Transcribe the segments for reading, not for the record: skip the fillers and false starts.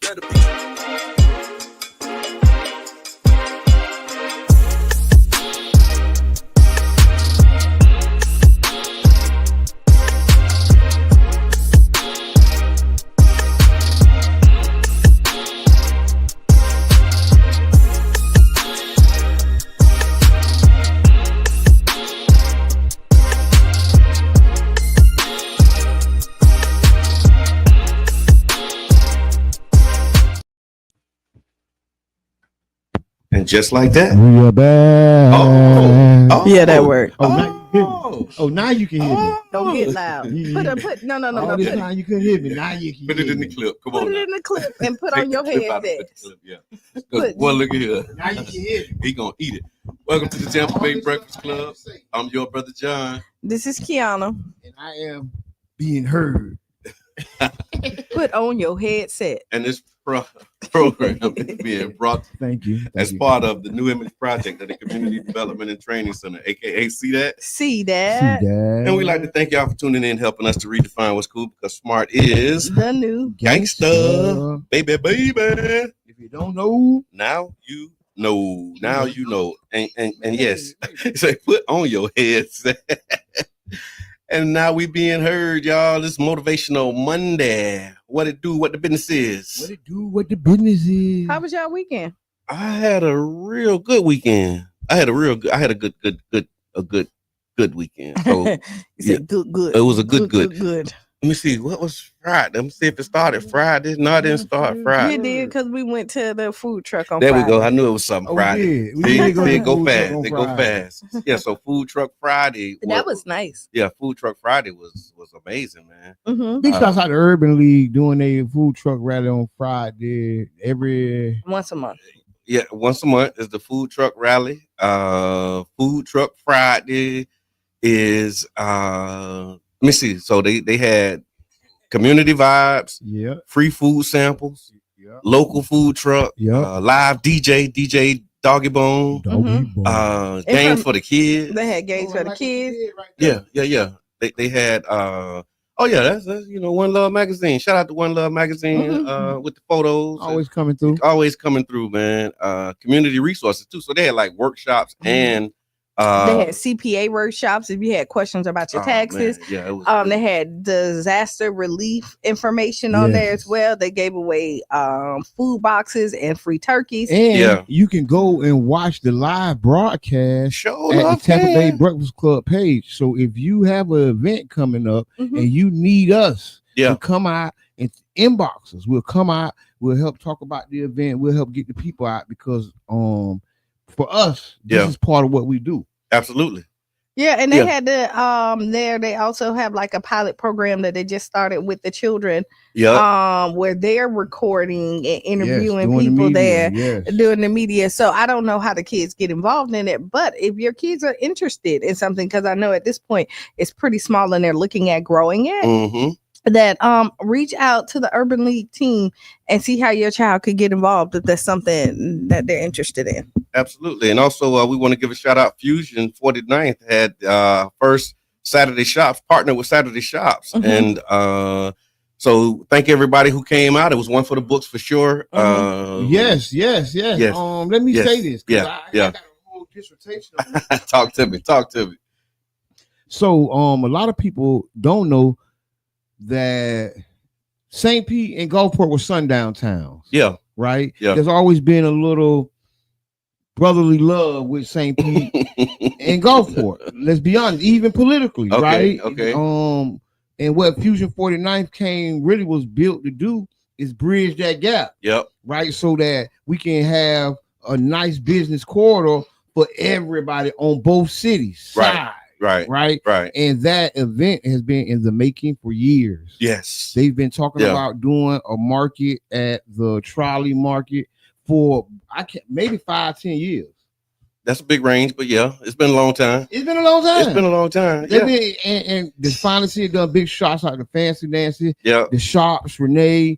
better be. And just like that, we are back. Yeah, that worked. Now you can hear me. Don't get loud. No. This time you couldn't hear me. Now you can put hear it in me. the clip. Come on. Put it in the clip and put on your headset. Yeah. Boy, look at here. Now you can hear me. He gonna eat it. Welcome to the Tampa Bay Breakfast Club. I'm your brother John. This is Qiana. And I am being heard. Put on your headset. And this program is being brought Thank you. as part of the New Image Project at the Community Development and Training Center, aka See That. See that. And we'd like to thank y'all for tuning in, helping us to redefine what's cool, because smart is The new gangsta, baby. If you don't know, Now you know. Now you know. And yes, say put on your headset. And now we being heard, y'all. This Motivational Monday. What it do, what the business is. what it do, what the business is. How was y'all weekend? I had a real good weekend. I had a good weekend. So You said good. it was a good. Good. Let me see, what was Friday? Let me see if it started Friday. No, it didn't start Friday. You did, because we went to the food truck on There Friday. we go. I knew it was something Friday. We They did go to go food truck fast. on They go Friday. fast. Yeah, so Food Truck Friday. That was nice. Yeah, Food Truck Friday was amazing, man. Mm-hmm. Big shouts out to Urban League doing a food truck rally on Friday every Once a month. Yeah, once a month is the Food Truck Rally. Food Truck Friday is let me see. So they had community vibes, free food samples, local food truck, live DJ Doggy Bone, games for the kids. They had games for the kids. Yeah. They had that's One Love Magazine. Shout out to One Love Magazine with the photos. always coming through. Always coming through, man. Community resources too. So they had like workshops and They had CPA workshops if you had questions about your taxes. Man. Yeah, it was They had disaster relief information on there as well. They gave away food boxes and free turkeys. And you can go and watch the live broadcast at the Tampa Bay Breakfast Club page. So if you have an event coming up and you need us to come out and inbox us, we'll come out. We'll help talk about the event. We'll help get the people out because for us, this is part of what we do. Absolutely. Yeah, and they had the they also have like a pilot program that they just started with the children. Where they're recording and interviewing people doing the media. So I don't know how the kids get involved in it, but if your kids are interested in something, because I know at this point it's pretty small and they're looking at growing it. That reach out to the Urban League team and see how your child could get involved if that's something that they're interested in. Absolutely. And also we want to give a shout out. Fusion 49th had first Saturday Shops, partnered with Saturday Shops. And so thank everybody who came out. It was one for the books for sure. Yes. Let me say this. I got a whole dissertation on this. Talk to me. So a lot of people don't know that St. Pete and Gulfport were sundown towns. Yeah. Right? Yeah. There's always been a little brotherly love with St. Pete and Gulfport. Let's be honest, even politically, right? Okay. And what Fusion 49th was built to do is bridge that gap. Yep. Right? So that we can have a nice business corridor for everybody on both cities. Sides. Right. And that event has been in the making for years. Yes. They've been talking about doing a market at the trolley market for maybe 5-10 years. That's a big range, but it's been a long time. It's been a long time. And the finally done big shots like the Fancy Nancy, the Shops, Renee,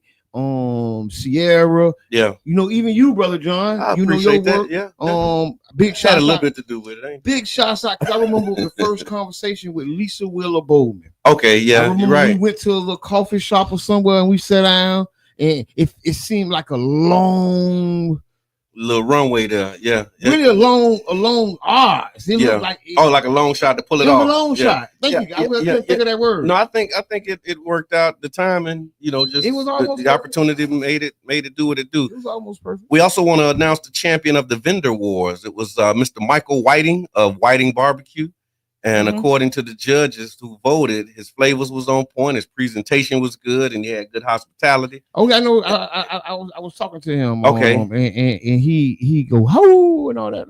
Sierra, even you, brother John, I your appreciate work, that. Big shots had a little bit to do with it, ain't big shots out, because I remember the first conversation with Lisa Willa Bowman. Okay, I remember we went to a little coffee shop or somewhere and we sat down And it seemed like a long little runway there, really a long arc. It looked like like a long shot to pull it off. A long shot. Thank you. I couldn't think of that word. No, I think it worked out. The timing, just it was almost the opportunity made it do what it do. It was almost perfect. We also want to announce the champion of the vendor wars. It was Mr. Michael Whiting of Whiting Barbecue. And according to the judges who voted, his flavors was on point, his presentation was good, and he had good hospitality. Okay, I know. I was talking to him. Okay, and he go ho and all that.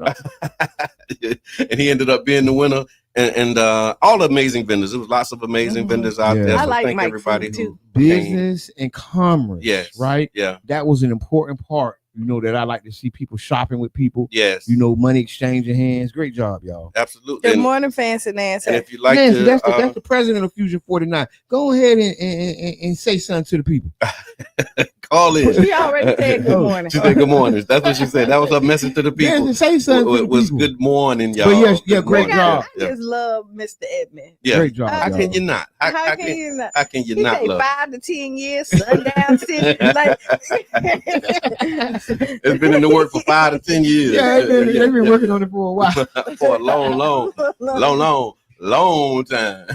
And he ended up being the winner. And all the amazing vendors. There was lots of amazing vendors out there. I so like thank Mike everybody too. Business and commerce. Yes. Right. Yeah. That was an important part. That I like to see people shopping with people. Yes. Money exchanging hands. Great job, y'all. Absolutely. Good morning, Fancy Nancy. And if you like Nancy, that's the president of Fusion 49. Go ahead and say something to the people. Call in. She already said good morning. She said good morning. That's what she said. That was her message to the people. Nancy, say something. It was good morning, y'all. But great job. I just love Mr. Edmond. Yeah. Great job. How can you not? How can you not? How can you not love? 5 to 10 years, sundown city. It's been in the work for 5 to 10 years. Yeah, they've been working on it for a while. For a long time.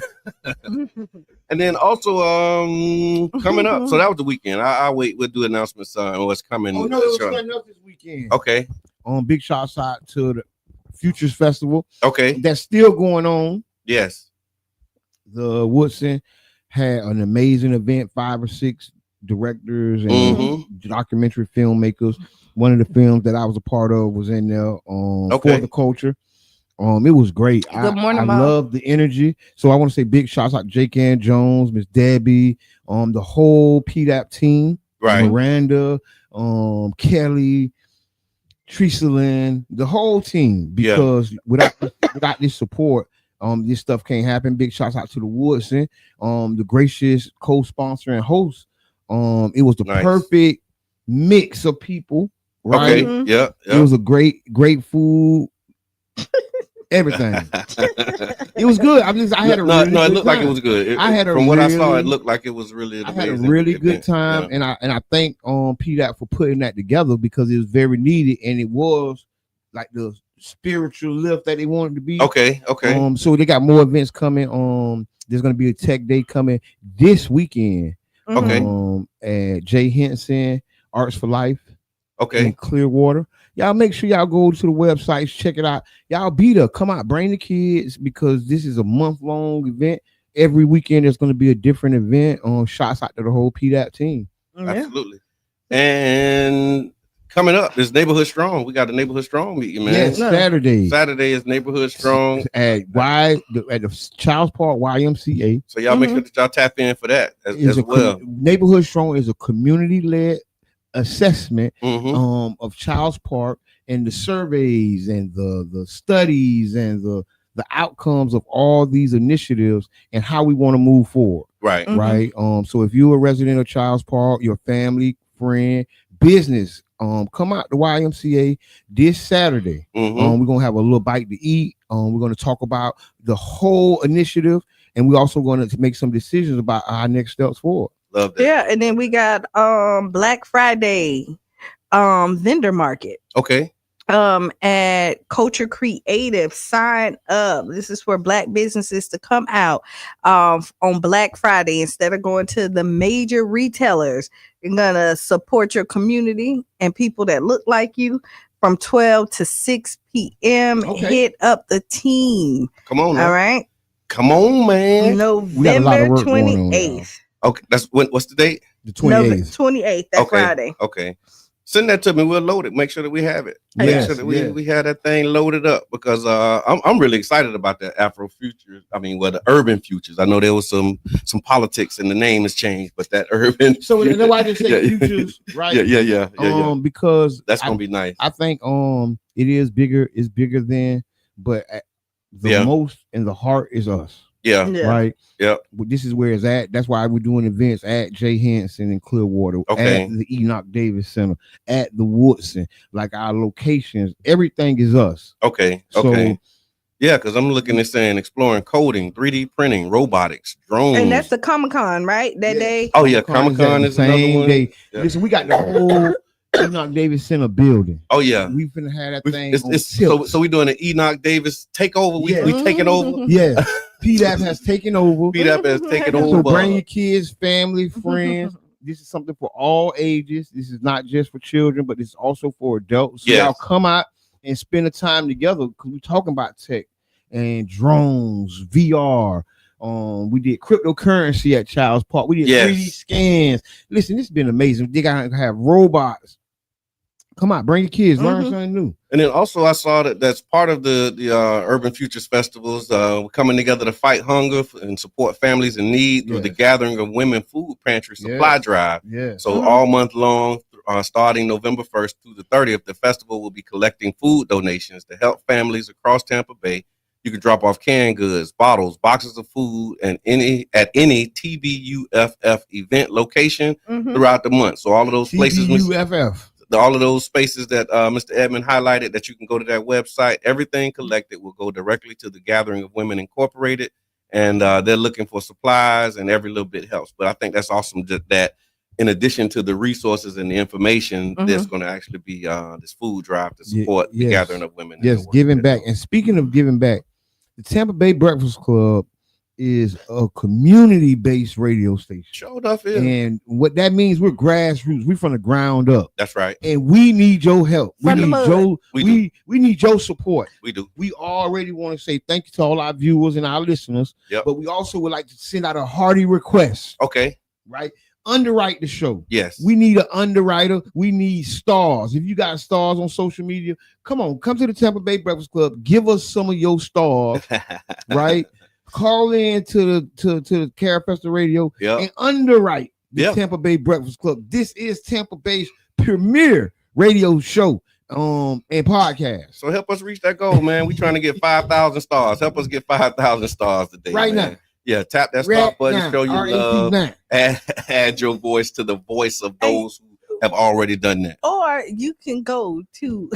And then also coming up. So that was the weekend. I'll wait. We'll do announcements on what's coming. Oh no, it was coming up this weekend. Okay. Big shouts out to the Futures Festival. Okay. That's still going on. Yes. The Woodson had an amazing event, 5 or 6 directors and documentary filmmakers. One of the films that I was a part of was in there for the culture. It was great. Good morning, I Mom. love the energy. So I want to say big shouts out to Jake Ann Jones, Miss Debbie, the whole PDAP team, right? Miranda, Kelly, Teresa Lynn, the whole team. Because without this support, this stuff can't happen. Big shouts out to the Woodson, the gracious co-sponsor and host. It was the perfect mix of people. Right? Okay. Yeah. It was a great food. Everything. It was good. I had a really it looked like it was good. From what I saw, it looked like it was really I had a really good time, and I thank PDAP for putting that together because it was very needed, and it was like the spiritual lift that they wanted to be. Okay. So they got more events coming. There's gonna be a tech day coming this weekend. Okay. At Jay Henson Arts for Life. Okay. In Clearwater. Y'all make sure y'all go to the websites, check it out. Y'all be there. Come out, bring the kids because this is a month-long event. Every weekend there's going to be a different event. Shots out to the whole PDAP team. Absolutely. And coming up is Neighborhood Strong. We got a Neighborhood Strong meeting, man. Yes, Saturday. Saturday is Neighborhood Strong at the Childs Park YMCA. So y'all make sure that y'all tap in for that as well. Neighborhood Strong is a community-led assessment of Childs Park and the surveys and the studies and the outcomes of all these initiatives and how we want to move forward. Right. Right. So if you're a resident of Childs Park, your family, friend, business, come out to YMCA this Saturday. We're gonna have a little bite to eat. We're gonna talk about the whole initiative, and we're also going to make some decisions about our next steps forward. Love that. Yeah, and then we got Black Friday vendor market. Okay. At Culture Creative. Sign up. This is for Black businesses to come out on Black Friday instead of going to the major retailers. You're gonna support your community and people that look like you from 12 to 6 p.m. Hit up the team. Come on. All right. Come on, man. November 28th. Okay, that's what's the date? The 28th. 28th, that Friday. Okay. Send that to me. We'll load it. Make sure that we have it. Make sure that we have that thing loaded up because I'm really excited about the Afro futures. I mean, the urban futures. I know there was some politics and the name has changed, but that urban. So that's why I just say futures, right? Yeah. Because that's gonna be nice. I think it is bigger. It's bigger than, but the most in the heart is us. Yeah. Right. Yeah. This is where it's at. That's why we're doing events at Jay Henson in Clearwater, at the Enoch Davis Center, at the Woodson. Like our locations, everything is us. Okay. So Yeah, because I'm looking at saying exploring coding, 3D printing, robotics, drones. And that's the Comic-Con, right? That day. Oh yeah, Comic-Con is another one. Day. Yeah. Listen, we got the whole Enoch Davis Center building. Oh yeah, we finna have that thing. So we doing an Enoch Davis takeover. We taking over. Yeah, PDAP has taken over. PDAP has taken over. So bring your kids, family, friends. This is something for all ages. This is not just for children, but it's also for adults. So y'all come out and spend the time together because we're talking about tech and drones, VR. We did cryptocurrency at Child's Park. We did 3D scans. Listen, this has been amazing. They gotta have robots. Come on, bring your kids, learn something new. And then also I saw that's part of the Urban Futures Festivals. We're coming together to fight hunger and support families in need through the Gathering of Women Food Pantry Supply Drive. So all month long, starting November 1st through the 30th, the festival will be collecting food donations to help families across Tampa Bay. You can drop off canned goods, bottles, boxes of food, and any TBUFF event location throughout the month. So all of those places, all of those spaces that Mr. Edmond highlighted, that you can go to that website. Everything collected will go directly to the Gathering of Women Incorporated, and they're looking for supplies, and every little bit helps. But I think that's awesome that in addition to the resources and the information, there's going to actually be this food drive to support the Gathering of Women. Yes, giving back. And speaking of giving back, the Tampa Bay Breakfast Club is a community-based radio station. Sure enough, is. And what that means, we're grassroots. We're from the ground up. That's right. And we need your help. We need your support. We do. We already want to say thank you to all our viewers and our listeners. But we also would like to send out a hearty request. Okay. Right? Underwrite the show. Yes. We need an underwriter. We need stars. If you got stars on social media, come to the Tampa Bay Breakfast Club. Give us some of your stars. Right? Call in to the Carafesta Radio and underwrite the Tampa Bay Breakfast Club. This is Tampa Bay's premier radio show and podcast. So help us reach that goal, man. We're trying to get 5,000 stars. Help us get 5,000 stars today. Right now. Yeah, tap that start button, show your love, add your voice to the voice of those who have already done that. Or you can go to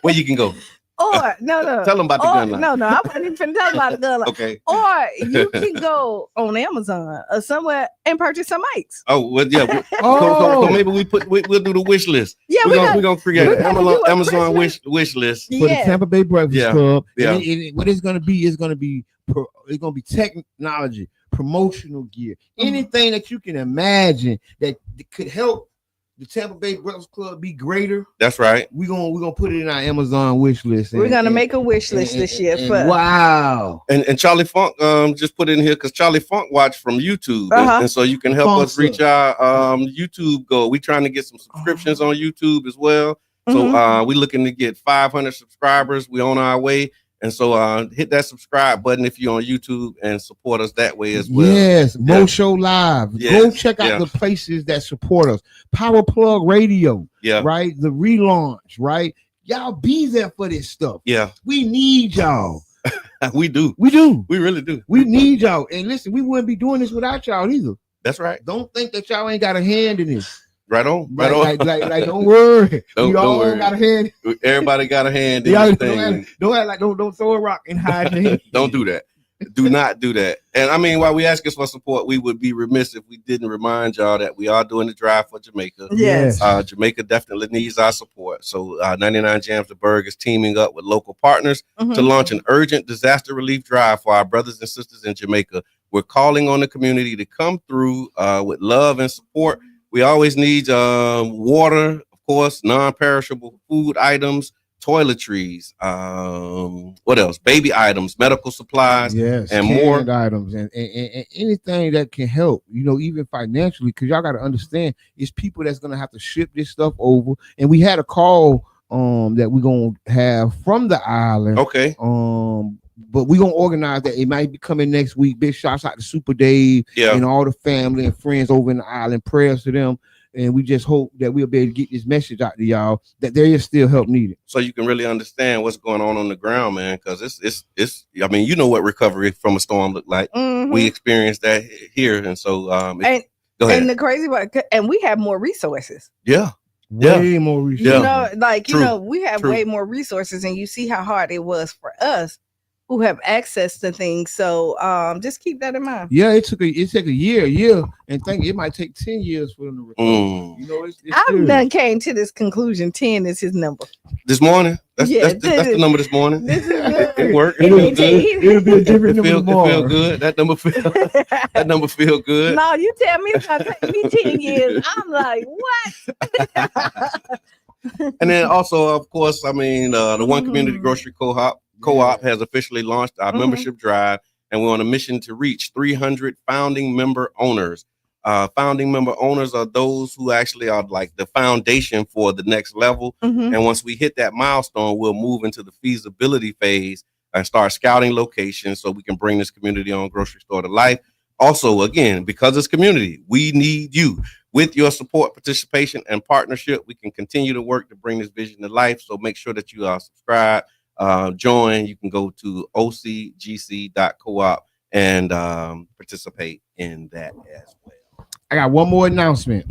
where you can go. Or no. Tell them about the gun line. No, I wasn't even tell about the gun line. Okay. Or you can go on Amazon or somewhere and purchase some mics. Oh, well, yeah. So maybe we'll do the wish list. Yeah, we're gonna create an Amazon wish list for the Tampa Bay Breakfast Club. Yeah. What it's gonna be is gonna be technology, promotional gear, anything that you can imagine that could help the Tampa Bay Breakfast Club be greater. That's right. We're gonna put it in our Amazon wish list. We're gonna make a wish list this year. Wow. And Charlie Funk just put it in here because Charlie Funk watched from YouTube, and so you can help us reach our YouTube goal. We're trying to get some subscriptions on YouTube as well. So we're looking to get 500 subscribers. We're on our way. And so hit that subscribe button if you're on YouTube and support us that way as well. Yes, Mo Show Live. Go check out the places that support us. Power Plug Radio. Right? The relaunch, right? Y'all be there for this stuff. Yeah. We need y'all. We do. We do. We really do. We need y'all. And listen, we wouldn't be doing this without y'all either. That's right. Don't think that y'all ain't got a hand in this. Right on. Like, don't worry. We all got a hand. Everybody got a hand in this thing. Don't throw a rock and hide your head. Don't do that. Do not do that. And I mean, while we ask us for support, we would be remiss if we didn't remind y'all that we are doing the drive for Jamaica. Yes. Jamaica definitely needs our support. So 99 Jams the Berg is teaming up with local partners to launch an urgent disaster relief drive for our brothers and sisters in Jamaica. We're calling on the community to come through with love and support. We always need water, of course, non-perishable food items, toiletries, what else? Baby items, medical supplies, and more items, and anything that can help, even financially, because y'all got to understand, it's people that's going to have to ship this stuff over. And we had a call that we're going to have from the island. Okay. But we're going to organize that. It might be coming next week. Big shouts out to Super Dave and all the family and friends over in the island. Prayers to them. And we just hope that we'll be able to get this message out to y'all that there is still help needed. So you can really understand what's going on the ground, man, because it's I mean, you know what recovery from a storm look like. We experienced that here. And so go ahead. And the crazy part, and we have more resources. Way more resources. We have way more resources, and you see how hard it was for us who have access to things. So just keep that in mind. Yeah, it took a year, and think it might take 10 years for them to recover. You know, I've done came to this conclusion. 10 is his number. This morning? That's the number this morning. This is good. It worked. It'll be a different number tomorrow. It feel good. That number feel good. No, you tell me it's gonna take me 10 years. I'm like, what? And then also, of course, I mean, the One Community Grocery Co-op has officially launched our membership drive, and we're on a mission to reach 300 founding member owners. Founding member owners are those who actually are like the foundation for the next level. And once we hit that milestone, we'll move into the feasibility phase and start scouting locations so we can bring this community-owned grocery store to life. Also, again, because it's community, we need you. With your support, participation, and partnership, we can continue to work to bring this vision to life. So make sure that you are subscribed, join. You can go to ocgc.coop and participate in that as well. I got one more announcement.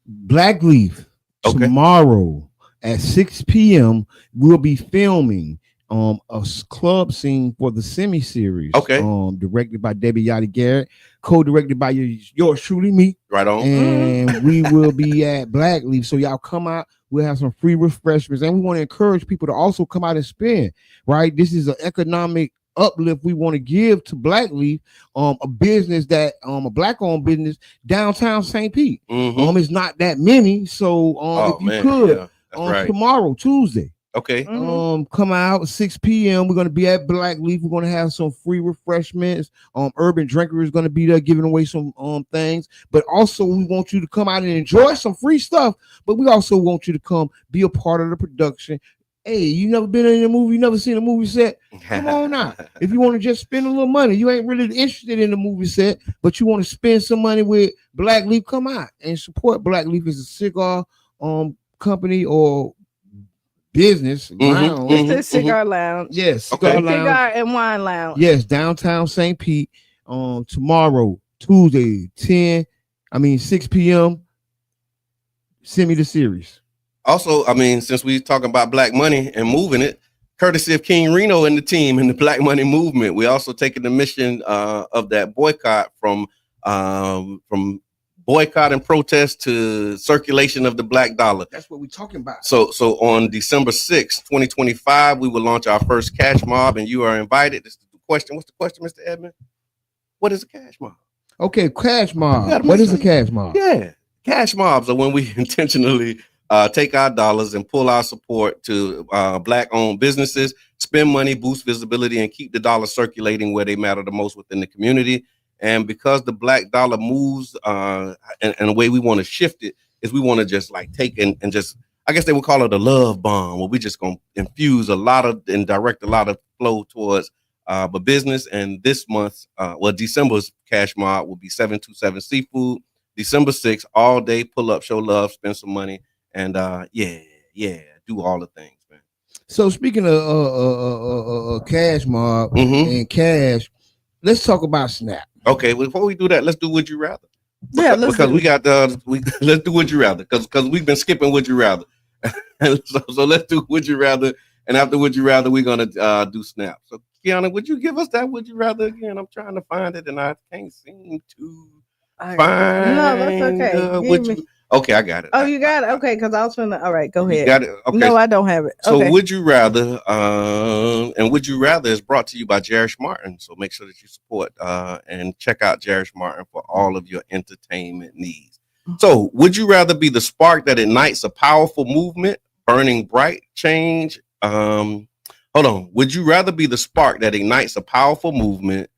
Black Leaf tomorrow at 6 p.m. we'll be filming a club scene for the semi-series. Directed by Debbie Yachty Garrett, co-directed by yours truly, me. Right on. And we will be at Black Leaf. So y'all come out. We'll have some free refreshments, and we want to encourage people to also come out and spend. Right, this is an economic uplift we want to give to Black Leaf, a business that a black-owned business downtown St. Pete. It's not that many, so if you could tomorrow, Tuesday. Come out 6 p.m. We're going to be at Black Leaf. We're going to have some free refreshments. Urban Drinker is going to be there giving away some things. But also we want you to come out and enjoy some free stuff. But we also want you to come be a part of the production. Hey, you never been in a movie, you never seen a movie set? Come on out. If you want to just spend a little money, you ain't really interested in the movie set, but you want to spend some money with Black Leaf, come out and support Black Leaf as a cigar company or business. It's a cigar lounge. Yes, cigar and wine lounge. Yes, downtown St. Pete. Tomorrow, Tuesday, 6 p.m. Send me the series. Also, I mean, since we talking about Black money and moving it, courtesy of King Reno and the team in the Black money movement, we also taking the mission of that boycott from boycott and protest to circulation of the Black dollar. That's what we're talking about. So on December 6th, 2025, we will launch our first cash mob, and you are invited. This is the question. What's the question, Mr. Edmond? What is a cash mob? Okay, cash mob. What is a cash mob? Yeah, cash mobs are when we intentionally take our dollars and pull our support to Black-owned businesses, spend money, boost visibility, and keep the dollar circulating where they matter the most within the community. And because the Black dollar moves, and the way we want to shift it is we want to just like take and just, I guess they would call it a love bomb, where we just going to infuse a lot of and direct a lot of flow towards the business. And this month, December's cash mob will be 727 Seafood. December 6th, all day, pull up, show love, spend some money. And do all the things, man. So speaking of cash mob and cash, let's talk about Snap. Okay, before we do that, let's do Would You Rather. Yeah, because we got let's do Would You Rather because we've been skipping Would You Rather. so let's do Would You Rather, and after Would You Rather, we're gonna do Snap. So Qiana, would you give us that Would You Rather again? I'm trying to find it and I can't seem to find. No, that's okay. Okay, I got it. Oh, you got it? Okay, because I was finna. All right, go ahead. You got it? Okay. No, I don't have it. So okay. Would You Rather, and Would You Rather is brought to you by Jerish Martin. So make sure that you support and check out Jerish Martin for all of your entertainment needs. So would you rather be the spark that ignites a powerful movement, burning bright change? Would you rather be the spark that ignites a powerful movement,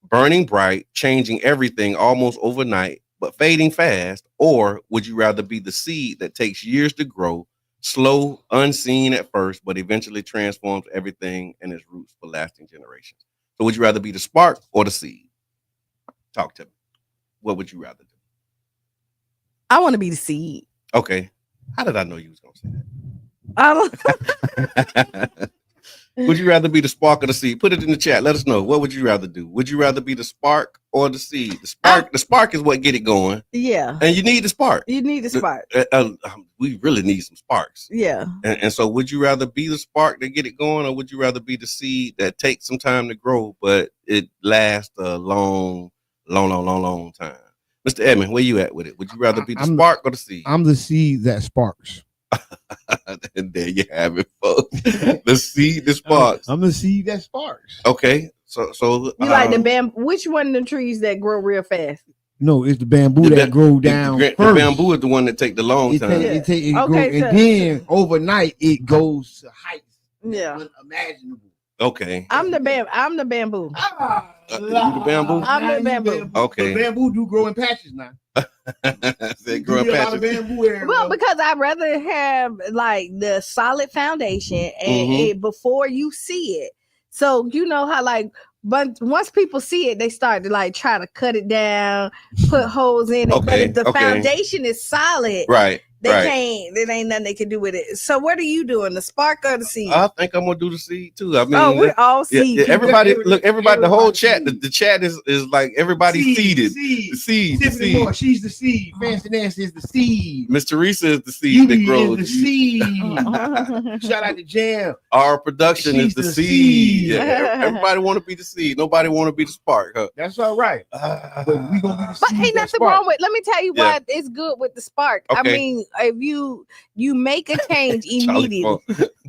burning bright, changing everything almost overnight, but fading fast? Or would you rather be the seed that takes years to grow, slow, unseen at first, but eventually transforms everything in its roots for lasting generations? So would you rather be the spark or the seed? Talk to me. What would you rather do? I want to be the seed. Okay. How did I know you was going to say that? I don't. Would you rather be the spark or the seed? Put it in the chat. Let us know. What would you rather do? Would you rather be the spark or the seed? The spark is what get it going. Yeah. And you need the spark. You need the spark. We really need some sparks. Yeah. And so would you rather be the spark that get it going, or would you rather be the seed that takes some time to grow, but it lasts a long time? Mr. Edmond, where you at with it? Would you rather be the spark or the seed? I'm the seed that sparks. And there you have it, folks. The seed that sparks. I'm the seed that sparks. Okay. So you like the bamboo? Which one of the trees that grow real fast? No, it's the bamboo that grow down first. The bamboo is the one that take the long time. And then overnight it goes to heights unimaginable. Okay. I'm the bamboo. You the bamboo? I'm the bamboo. Okay. The bamboo do grow in patches now. They grow in patches. Well, because I'd rather have like the solid foundation and it before you see it. So you know how like, but once people see it, they start to like try to cut it down, put holes in it. Okay, but if the foundation is solid, right. They can't. There ain't nothing they can do with it. So what are you doing? The spark or the seed? I think I'm gonna do the seed too. I mean, we're all seed. Yeah, everybody, the whole chat. The chat is like everybody seeded. The seed. Moore, she's the seed. Fancy Nancy is the seed. Miss Teresa is the seed that grows. Is the seed. Shout out to Jam. Our production is the seed. Yeah, everybody want to be the seed. Nobody want to be the spark. Huh? That's all right. But we gonna be the seed. But ain't nothing wrong with. Let me tell you why it's good with the spark. Okay. I mean, if you make a change immediately.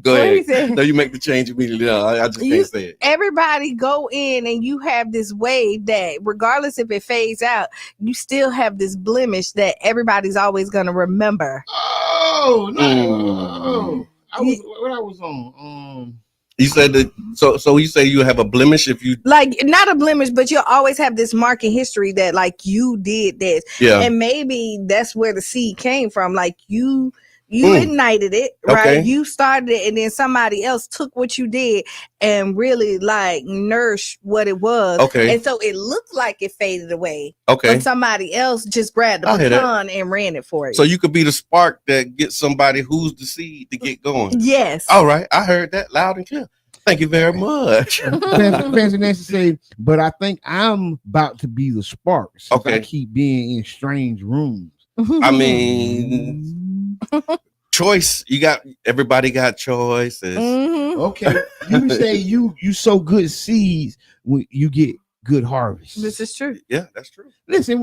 Go ahead. No, you make the change immediately. No, I just can't say it. Everybody go in and you have this wave that regardless if it fades out, you still have this blemish that everybody's always going to remember. Oh, no. I was on. You said that, so you say you have a blemish if you like not a blemish, but you'll always have this mark in history that like you did this, and maybe that's where the seed came from. Like you ignited it, right? You started it, and then somebody else took what you did and really like nourished what it was. Okay, and so it looked like it faded away. Okay, but somebody else just grabbed the baton and ran it for you. So you could be the spark that gets somebody who's the seed to get going. Yes. All right, I heard that loud and clear. Thank you very much. Fancy Nancy say, but I think I'm about to be the spark. I keep being in strange rooms. I mean, choice. Everybody got choices. Okay, you say you sow good seeds when you get good harvest. This is true. Yeah, that's true. Listen.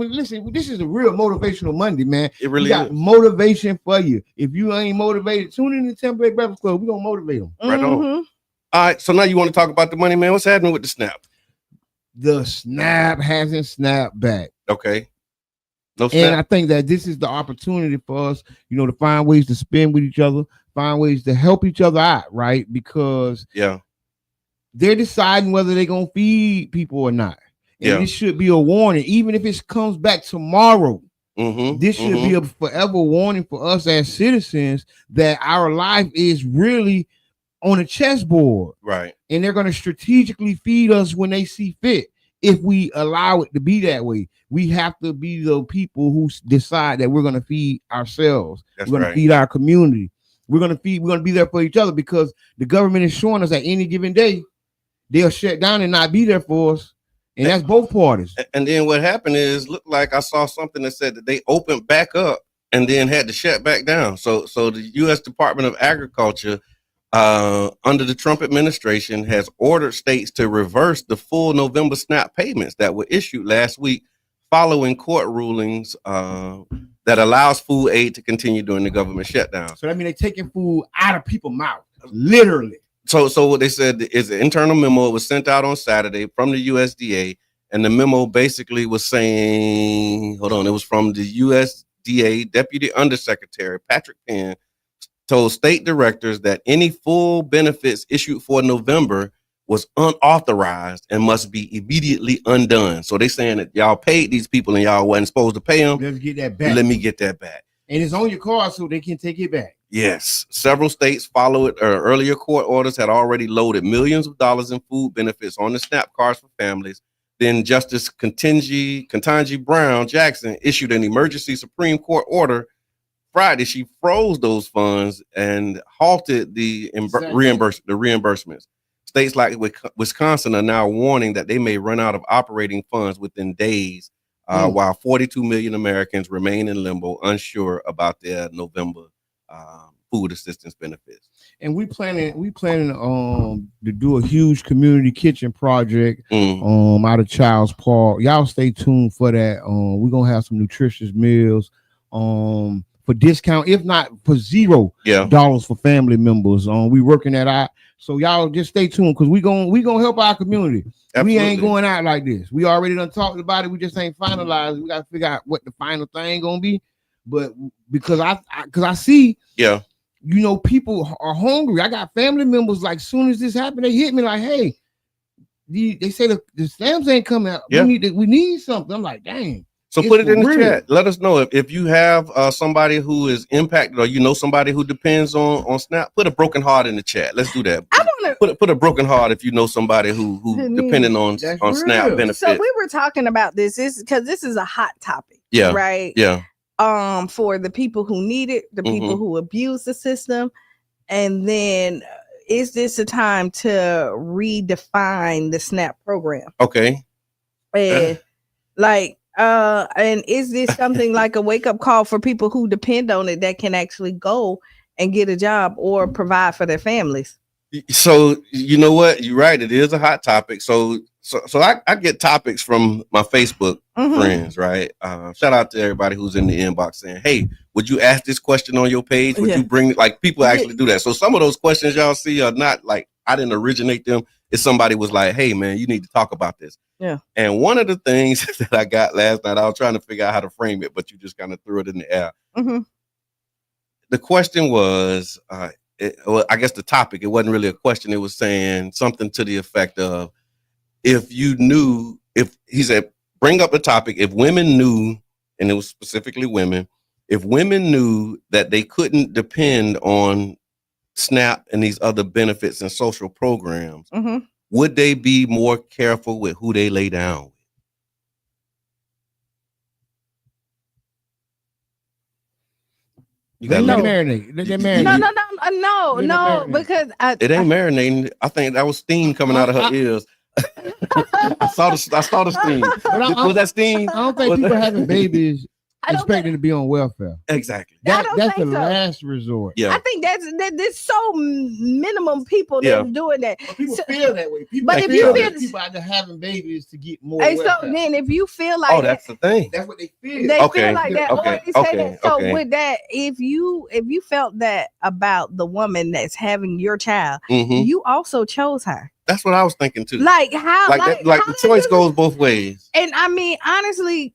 This is a real motivational Monday, man. It really is. Motivation for you. If you ain't motivated, tune in to Tampa Breakfast Club. We're gonna motivate them. Right on. All right, so now you want to talk about the money, man. What's happening with the snap? The snap hasn't snapped back. Okay. No snap. And I think that this is the opportunity for us, to find ways to spend with each other, find ways to help each other out, right? Because they're deciding whether they're going to feed people or not. And this should be a warning, even if it comes back tomorrow. This should be a forever warning for us as citizens that our life is really on a chessboard, right? And they're going to strategically feed us when they see fit. If we allow it to be that way, we have to be the people who decide that we're going to feed ourselves. We're going to feed our community. We're going to be there for each other, because the government is showing us at any given day they'll shut down and not be there for us, and that's both parties. And then what happened is, looked like I saw something that said that they opened back up and then had to shut back down. So the U.S. Department of Agriculture, under the Trump administration, has ordered states to reverse the full November SNAP payments that were issued last week following court rulings that allows food aid to continue during the government shutdown. So that means they're taking food out of people's mouth, literally. So what they said is an internal memo. It was sent out on Saturday from the USDA, and the memo basically was saying, it was from the USDA Deputy Undersecretary Patrick Penn, told state directors that any full benefits issued for November was unauthorized and must be immediately undone. So they saying that y'all paid these people and y'all wasn't supposed to pay them. Let me get that back. Let me get that back. And it's on your card so they can take it back. Yes. Several states followed earlier court orders had already loaded millions of dollars in food benefits on the SNAP cards for families. Then Justice Ketanji Brown Jackson issued an emergency Supreme Court order Friday. She froze those funds and halted the reimbursements. states like Wisconsin are now warning that they may run out of operating funds within days, while 42 million Americans remain in limbo, unsure about their November food assistance benefits. And we planning to do a huge community kitchen project out of Child's Park. Y'all stay tuned for that. We're gonna have some nutritious meals for discount, if not for $0 for family members. We working that out. So y'all just stay tuned, because we gonna help our community. Absolutely. We ain't going out like this. We already done talked about it. We just ain't finalized. We gotta figure out what the final thing gonna be. But because I see, you know, people are hungry. I got family members, like, soon as this happened, they hit me like, hey, they say the stamps ain't coming out. We need something. I'm like, dang. So put it in the chat. Let us know if you have somebody who is impacted, or you know somebody who depends on SNAP. Put a broken heart in the chat. Let's do that. Put a broken heart if you know somebody who depending on SNAP benefits. So we were talking about this because this is a hot topic. Yeah. Right. Yeah. For the people who need it, the people who abuse the system, and then is this a time to redefine the SNAP program? Okay. And and is this something like a wake-up call for people who depend on it that can actually go and get a job or provide for their families? So you know what? You're right. It is a hot topic. So I get topics from my Facebook friends, right? Shout out to everybody who's in the inbox saying, hey, would you ask this question on your page? Would you bring, like, people actually do that. So some of those questions y'all see are not like, I didn't originate them. It's somebody was like, hey man, you need to talk about this. Yeah. And one of the things that I got last night, I was trying to figure out how to frame it, but you just kind of threw it in the air. The question was, well, I guess the topic, it wasn't really a question. It was saying something to the effect of, if he said, bring up the topic, if women knew, and it was specifically women, if women knew that they couldn't depend on SNAP and these other benefits and social programs, would they be more careful with who they lay down with? You got to marinate. No, because it ain't marinating. I think that was steam coming out of her ears. I saw the steam. Was that steam? I don't think people having babies expecting to be on welfare. Exactly. That's the last resort. Yeah. I think there's so minimum people that's doing that. But people feel that way. People people out there having babies to get more. And welfare. So then if you feel like that's the thing. That's what they feel. They feel like that. So with that, if you felt that about the woman that's having your child, you also chose her. That's what I was thinking too. Like how the choice goes both ways. And I mean, honestly,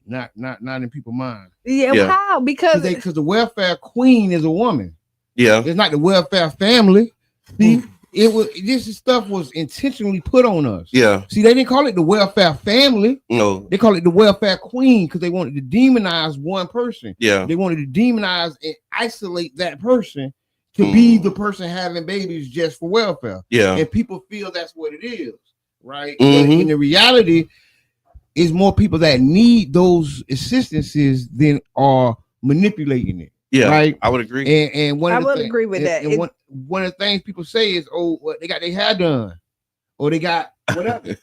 not in people's mind. Yeah. How? Because the welfare queen is a woman. Yeah. It's not the welfare family. See, this stuff was intentionally put on us. Yeah. See, they didn't call it the welfare family. No. They call it the welfare queen because they wanted to demonize one person. Yeah. They wanted to demonize and isolate that person to be the person having babies just for welfare. Yeah. And people feel that's what it is, right? But in the reality, is more people that need those assistances than are manipulating it. Yeah, right. I would agree. And I would agree with that. And one of the things people say is, they got their hair done, or they got whatever.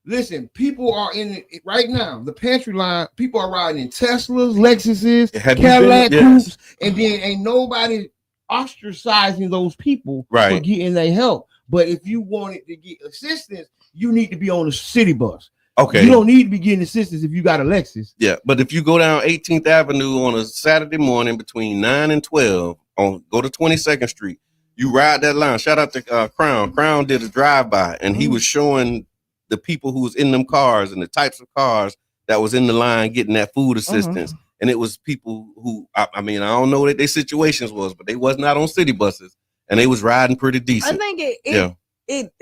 Listen, people are in right now. The pantry line. People are riding in Teslas, Lexuses, Cadillac coupes, and then ain't nobody ostracizing those people for getting their help. But if you wanted to get assistance, you need to be on a city bus. Okay. You don't need to be getting assistance if you got a Lexus. Yeah, but if you go down 18th Avenue on a Saturday morning between 9 and 12, go to 22nd Street, you ride that line. Shout out to Crown. Crown did a drive-by, and he was showing the people who was in them cars and the types of cars that was in the line getting that food assistance. And it was people who, I mean, I don't know what their situations was, but they was not on city buses, and they was riding pretty decent. I think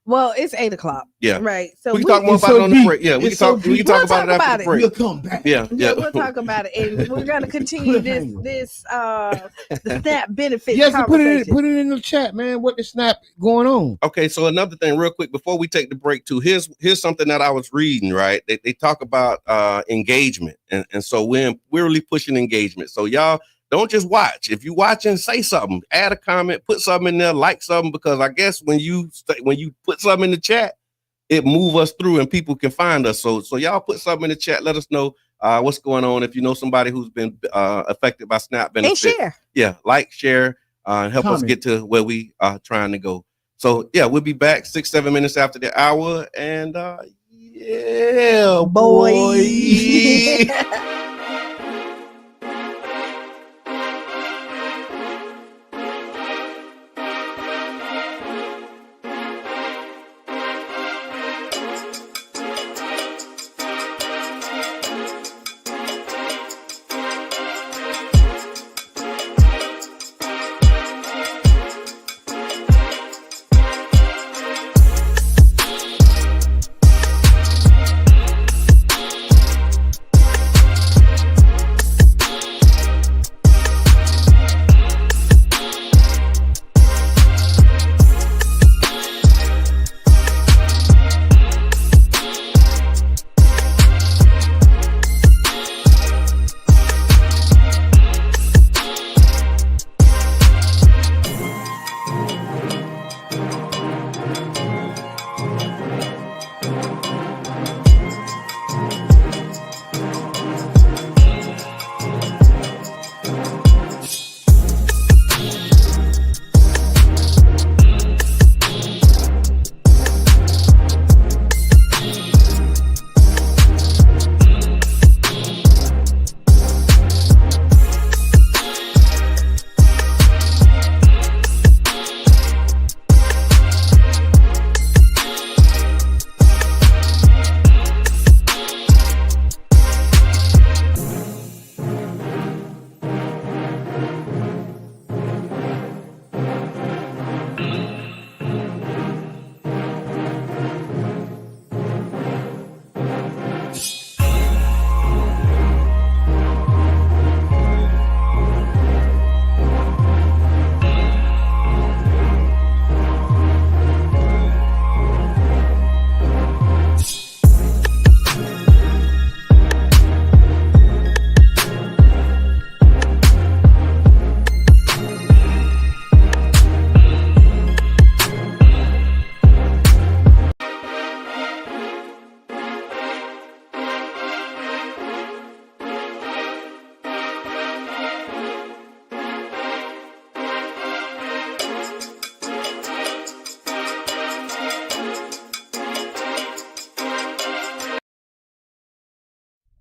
well, it's 8:00. Yeah. Right. So we can talk more about it on the break. Yeah, we can talk about it after the break. We'll come back. Yeah. We'll talk about it. And we're gonna continue this the SNAP benefits. Yes, put it in the chat, man. What the SNAP going on? Okay, so another thing, real quick, before we take the break too, here's something that I was reading, right? They talk about engagement. And so we're really pushing engagement. So y'all don't just watch. If you watching, say something, add a comment, put something in there, like something, because I guess when you put something in the chat, it move us through and people can find us. So y'all put something in the chat. Let us know what's going on. If you know somebody who's been affected by SNAP benefits, and share. Yeah, like, share, and help us get to where we are trying to go. So yeah, we'll be back 6-7 minutes after the hour, and yeah, boy.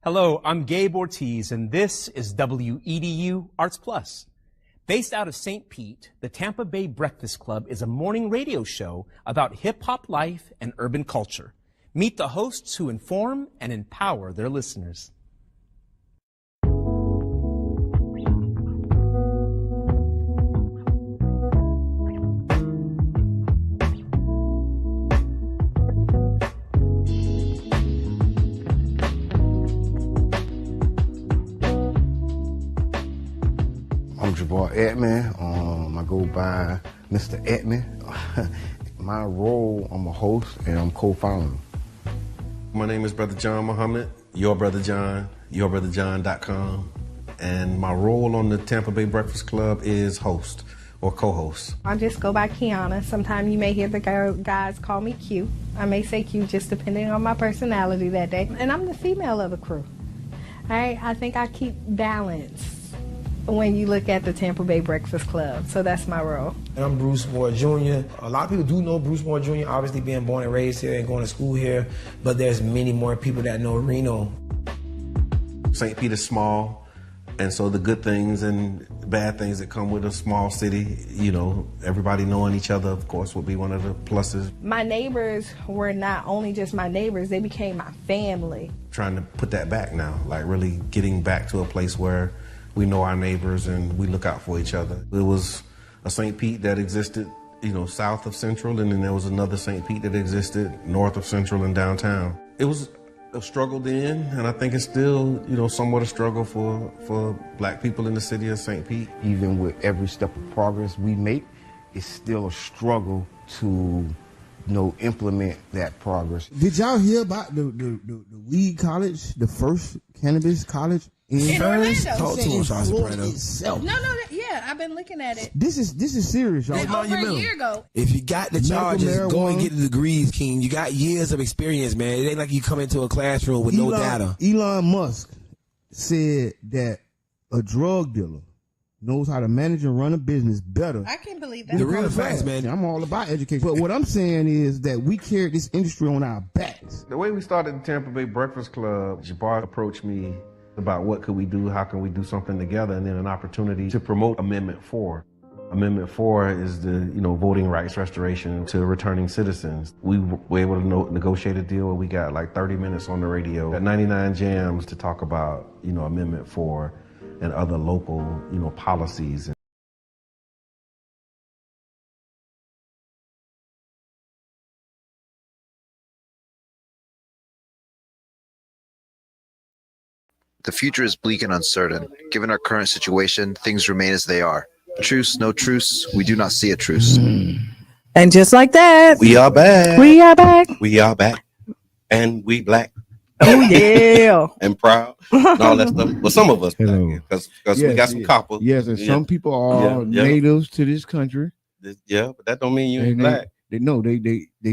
Hello, I'm Gabe Ortiz, and this is WEDU Arts Plus. Based out of St. Pete, the Tampa Bay Breakfast Club is a morning radio show about hip-hop life and urban culture. Meet the hosts who inform and empower their listeners. I'm Jabbar Edman. I go by Mr. Edman. My role, I'm a host and I'm co-founder. My name is Brother John Muhammad, Your Brother John, YourBrotherJohn.com. And my role on the Tampa Bay Breakfast Club is host or co-host. I just go by Qiana. Sometimes you may hear the guys call me Q. I may say Q just depending on my personality that day. And I'm the female of the crew. All right, I think I keep balance when you look at the Tampa Bay Breakfast Club. So that's my role. And I'm Bruce Moore Jr. A lot of people do know Bruce Moore Jr., obviously being born and raised here and going to school here, but there's many more people that know Reno. St. Pete is small, and so the good things and bad things that come with a small city, you know, everybody knowing each other, of course, would be one of the pluses. My neighbors were not only just my neighbors, they became my family. Trying to put that back now, like really getting back to a place where we know our neighbors and we look out for each other. There was a St. Pete that existed, you know, south of Central, and then there was another St. Pete that existed north of Central and downtown. It was a struggle then, and I think it's still, you know, somewhat a struggle for Black people in the city of St. Pete. Even with every step of progress we make, it's still a struggle to, implement that progress. Did y'all hear about the weed college, the first cannabis college In Orlando. Talk to him, Sean Soprano. No, yeah, I've been looking at it. This is serious, y'all. Over a year ago. If you got the charges, go and get the degrees, King. You got years of experience, man. It ain't like you come into a classroom with no data. Elon Musk said that a drug dealer knows how to manage and run a business better. I can't believe that. The real facts, man. I'm all about education. But what I'm saying is that we carry this industry on our backs. The way we started the Tampa Bay Breakfast Club, Jabbar approached me about what could we do, how can we do something together, and then an opportunity to promote Amendment 4. Amendment 4 is the, voting rights restoration to returning citizens. We were able to negotiate a deal where we got like 30 minutes on the radio at 99 Jams to talk about, Amendment 4 and other local, policies. The future is bleak and uncertain. Given our current situation, things remain as they are. Truce, no truce. We do not see a truce. And just like that, we are back. We are back. We are back. And we black. Oh, yeah. And proud. And all that stuff. Well, some of us, because we got some copper. Yes, and some people are natives to this country. Yeah, but that don't mean you ain't black. They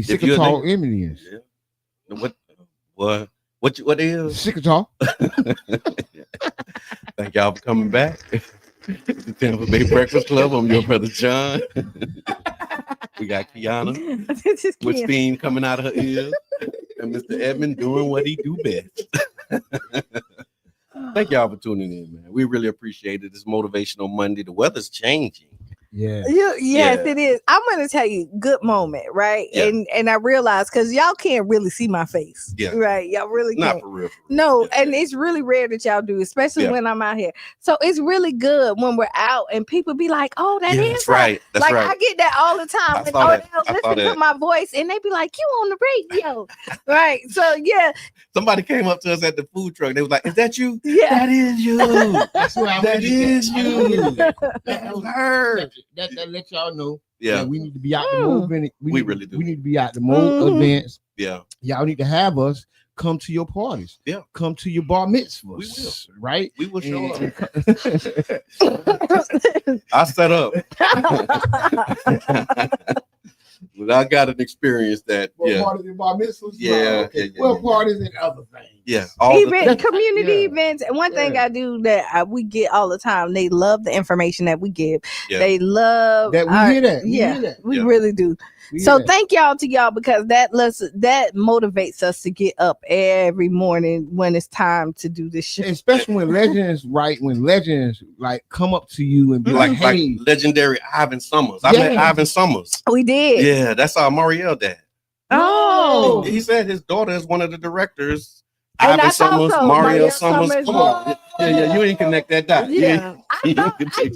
Chickasaw Indians. Yeah. What is? Chickasaw. Thank y'all for coming back. The Tampa Bay Breakfast Club. I'm your brother John. We got Qiana with steam coming out of her ears, and Mr. Edmond doing what he do best. Thank y'all for tuning in, man. We really appreciate it. It's Motivational Monday. The weather's changing. Yeah. Yes, it is. I'm gonna tell you, good moment, right? Yeah. And I realized because y'all can't really see my face. Yeah. Right. Y'all really can't. Not for real. No, and it's really rare that y'all do, especially when I'm out here. So it's really good when we're out and people be like, "Oh, that is that's right. That's like right. I get that all the time. And they'll listen to my voice and they be like, "You on the radio." Right. So yeah. Somebody came up to us at the food truck. They was like, "Is that you?" Yeah. That is you. That's what that is you. That was her. That let y'all know. Yeah, we need to be out the more. We really do. We need to be out the more events. Yeah, y'all need to have us come to your parties. Yeah, come to your bar mitzvahs. We will. Right? We will show up. I set up. But I got an experience that. Parties and bar mitzvahs. Yeah, parties and other things. Yeah, community events. And one thing I do that we get all the time, they love the information that we give. Yeah. They love that we hear that. We really do. So thank y'all to y'all because that motivates us to get up every morning when it's time to do this shit. Especially when legends like come up to you and be like, "Hey, like legendary Ivan Summers." I met Ivan Summers. We did. Yeah, that's our Marielle dad. Oh, he said his daughter is one of the directors. Ivan Summers, Mario Summers. Come on. Yeah, you ain't connect that dot. Yeah. I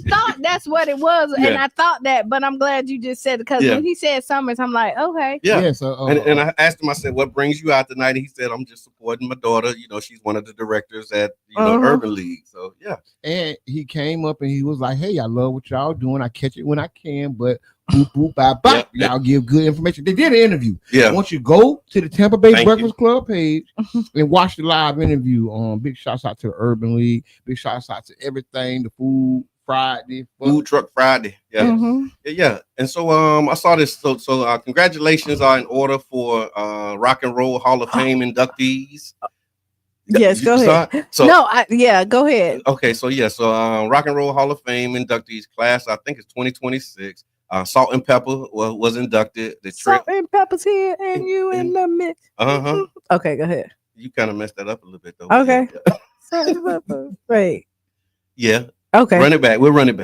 thought that's what it was, and I thought that, but I'm glad you just said it because when he said Summers, I'm like, okay. Yeah. And I asked him, I said, what brings you out tonight? And he said, I'm just supporting my daughter. She's one of the directors at Urban League. So yeah. And he came up and he was like, hey, I love what y'all doing. I catch it when I can, but boop, boop, bye, bye. Y'all give good information. They did an interview. Yeah. Once you go to the Tampa Bay Breakfast Club page and watch the live interview, big shouts out to the Urban League. Big shouts out to everything, the Food Truck Friday. Yeah. Mm-hmm. Yeah. And so I saw this. So congratulations are in order for Rock and Roll Hall of Fame inductees. Yes, go ahead. Go ahead. Okay, so Rock and Roll Hall of Fame inductees class, I think it's 2026. Salt and Pepper was inducted. Salt and Pepper's here, and you in the mix. Okay, go ahead. You kind of messed that up a little bit, though. Okay. Salt and Pepper. Right. Yeah. Okay. Run it back. We'll run it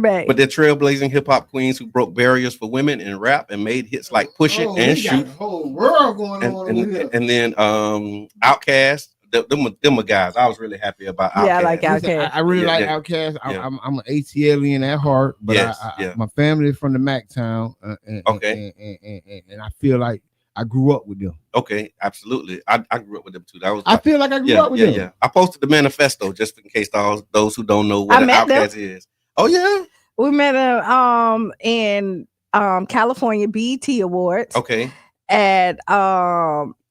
back. But they're trailblazing hip hop queens who broke barriers for women in rap and made hits like Push It and Shoot. The whole world going on. And then Outkast. Them are guys. I was really happy about Outkast. Yeah, I like Outkast. I really like Outkast. I'm an ATLian at heart, but my family is from the Mac town, and I feel like I grew up with them. Okay, absolutely. I grew up with them too. I feel like I grew up with them. Yeah. I posted the manifesto just in case those who don't know what an Outkast is. Oh yeah, we met them in California BET Awards. Okay, at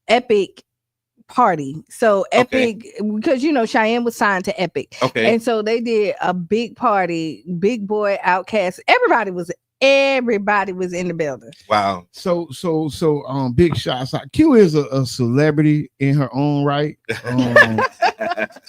Epic party. So Epic, because you know Qiana was signed to Epic. Okay. And so they did a big party, Big Boy, Outkast, everybody was in the building. Wow. So big shots out. Q is a celebrity in her own right.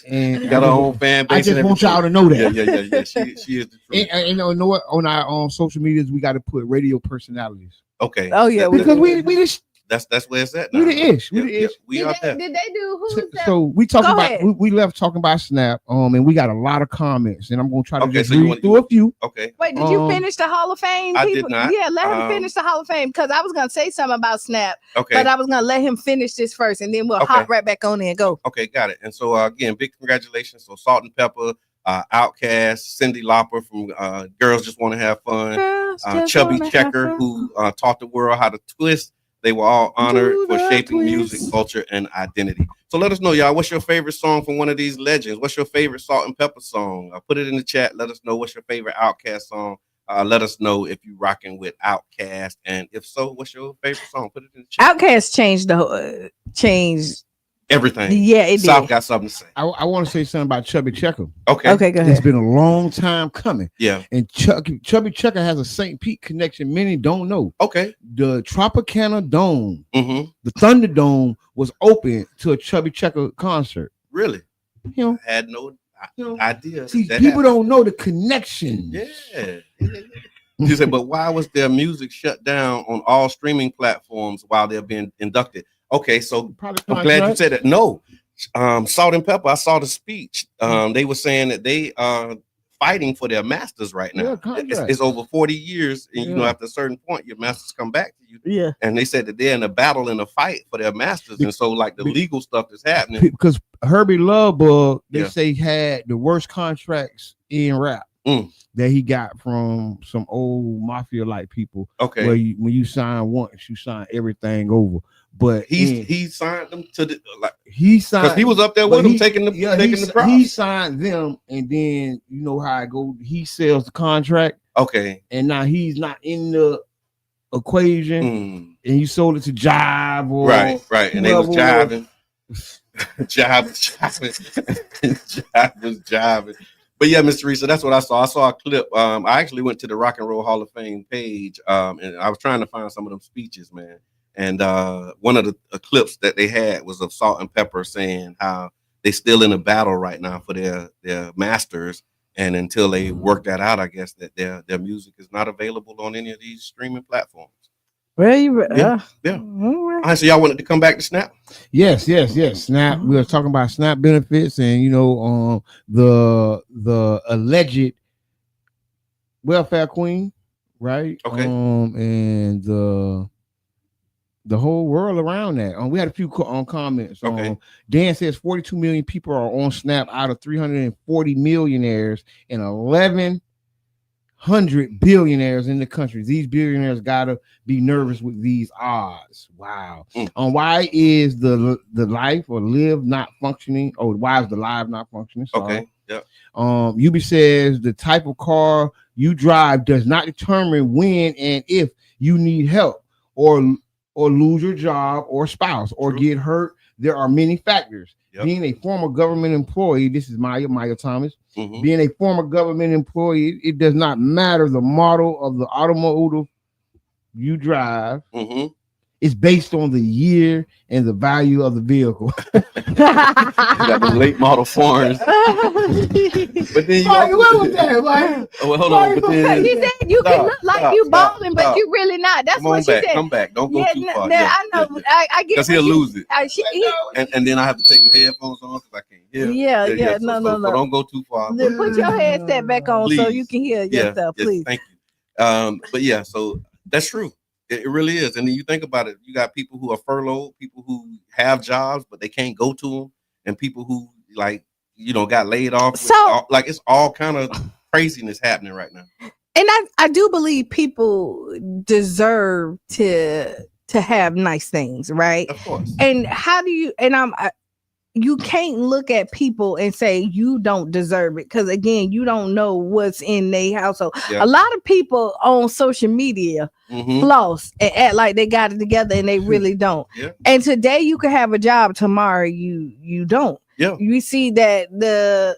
And got her own fan base. I just want y'all to know that. Yeah. She is the truth. And you know what? On our social medias, we got to put radio personalities. Okay. Oh yeah, because we just that's where it's at. We the ish. We are there. Did they do who's that? So we talking about we left talking about Snap. And we got a lot of comments, and I'm gonna try to just read through a few. Okay. Wait, did you finish the Hall of Fame? I did not. Yeah, let him finish the Hall of Fame because I was gonna say something about Snap. Okay. But I was gonna let him finish this first, and then we'll hop right back on there and go. Okay, got it. And so again, big congratulations. So Salt and Pepper, Outkast, Cyndi Lauper from Girls Just Want to Have Fun, Chubby Checker, who taught the world how to twist. They were all honored for shaping music, culture, and identity. So let us know, y'all, what's your favorite song from one of these legends? What's your favorite Salt and Pepper song? Put it in the chat. Let us know what's your favorite Outkast song. Let us know if you're rocking with Outkast. And if so, what's your favorite song? Put it in the chat. Outkast changed everything. Yeah, it South did. got something to say. I want to say something about Chubby Checker. Okay, go ahead. It's been a long time coming. Yeah. And Chubby Checker has a St. Pete connection many don't know. Okay. The Tropicana Dome, the Thunderdome was open to a Chubby Checker concert. Really? You know, I had no idea. See, people don't know the connection. Yeah. You said, but why was their music shut down on all streaming platforms while they're being inducted? Okay, so I'm glad you said that. No, Salt and Pepper, I saw the speech. They were saying that they are fighting for their masters right now. It's over 40 years, and you know, after a certain point, your masters come back to you. Yeah. And they said that they're in a battle and a fight for their masters. And so, like, the legal stuff is happening. Because Herbie Lovebug, they say, had the worst contracts in rap. That he got from some old mafia-like people. Okay. Where when you sign once, you sign everything over. But he signed them to the he signed because he was up there with them taking the props. He signed them, and then you know how it goes. He sells the contract. Okay. And now he's not in the equation, and you sold it to Jive or right, and they was jiving. Jive was jiving. But yeah, Mr. Teresa, that's what I saw. I saw a clip. I actually went to the Rock and Roll Hall of Fame page, and I was trying to find some of them speeches, man. And one of the clips that they had was of Salt and Pepper saying how they still in a battle right now for their masters, and until they work that out, I guess that their music is not available on any of these streaming platforms. Well, yeah. All right, so y'all wanted to come back to Snap? Yes. Snap. We were talking about Snap benefits, and you know, the alleged welfare queen, right? Okay. And the whole world around that. We had a few comments. Okay. Dan says 42 million people are on Snap out of 340 millionaires and 1,100 billionaires in the country. These billionaires gotta be nervous with these odds. Wow. Why is the life or live not functioning? Or why is the live not functioning? Sorry. Okay. Yep. Yubi says the type of car you drive does not determine when and if you need help or lose your job or spouse or get hurt. There are many factors. Yep. Being a former government employee, this is Maya Thomas. Being a former government employee, it does not matter the model of the automotive you drive. It's based on the year and the value of the vehicle. You got the late model foreigns. But then what was that? Well, hold on. But then he said you can look like you balling, but you really not. That's what she said. Come back. Don't go too far. I know. I get because he'll lose it. And then I have to take my headphones on because I can't hear. Yeah. No. So don't go too far. Then put your headset back on so you can hear yourself, please. Thank you. But yeah, so that's true. It really is. And then you think about it, you got people who are furloughed, people who have jobs, but they can't go to them, and people who got laid off. So it's all kind of craziness happening right now. And I do believe people deserve to have nice things, right? Of course. And how do you, you can't look at people and say you don't deserve it, because again, you don't know what's in their household. A lot of people on social media floss and act like they got it together, and they really don't. And today you can have a job, tomorrow you don't. You see that the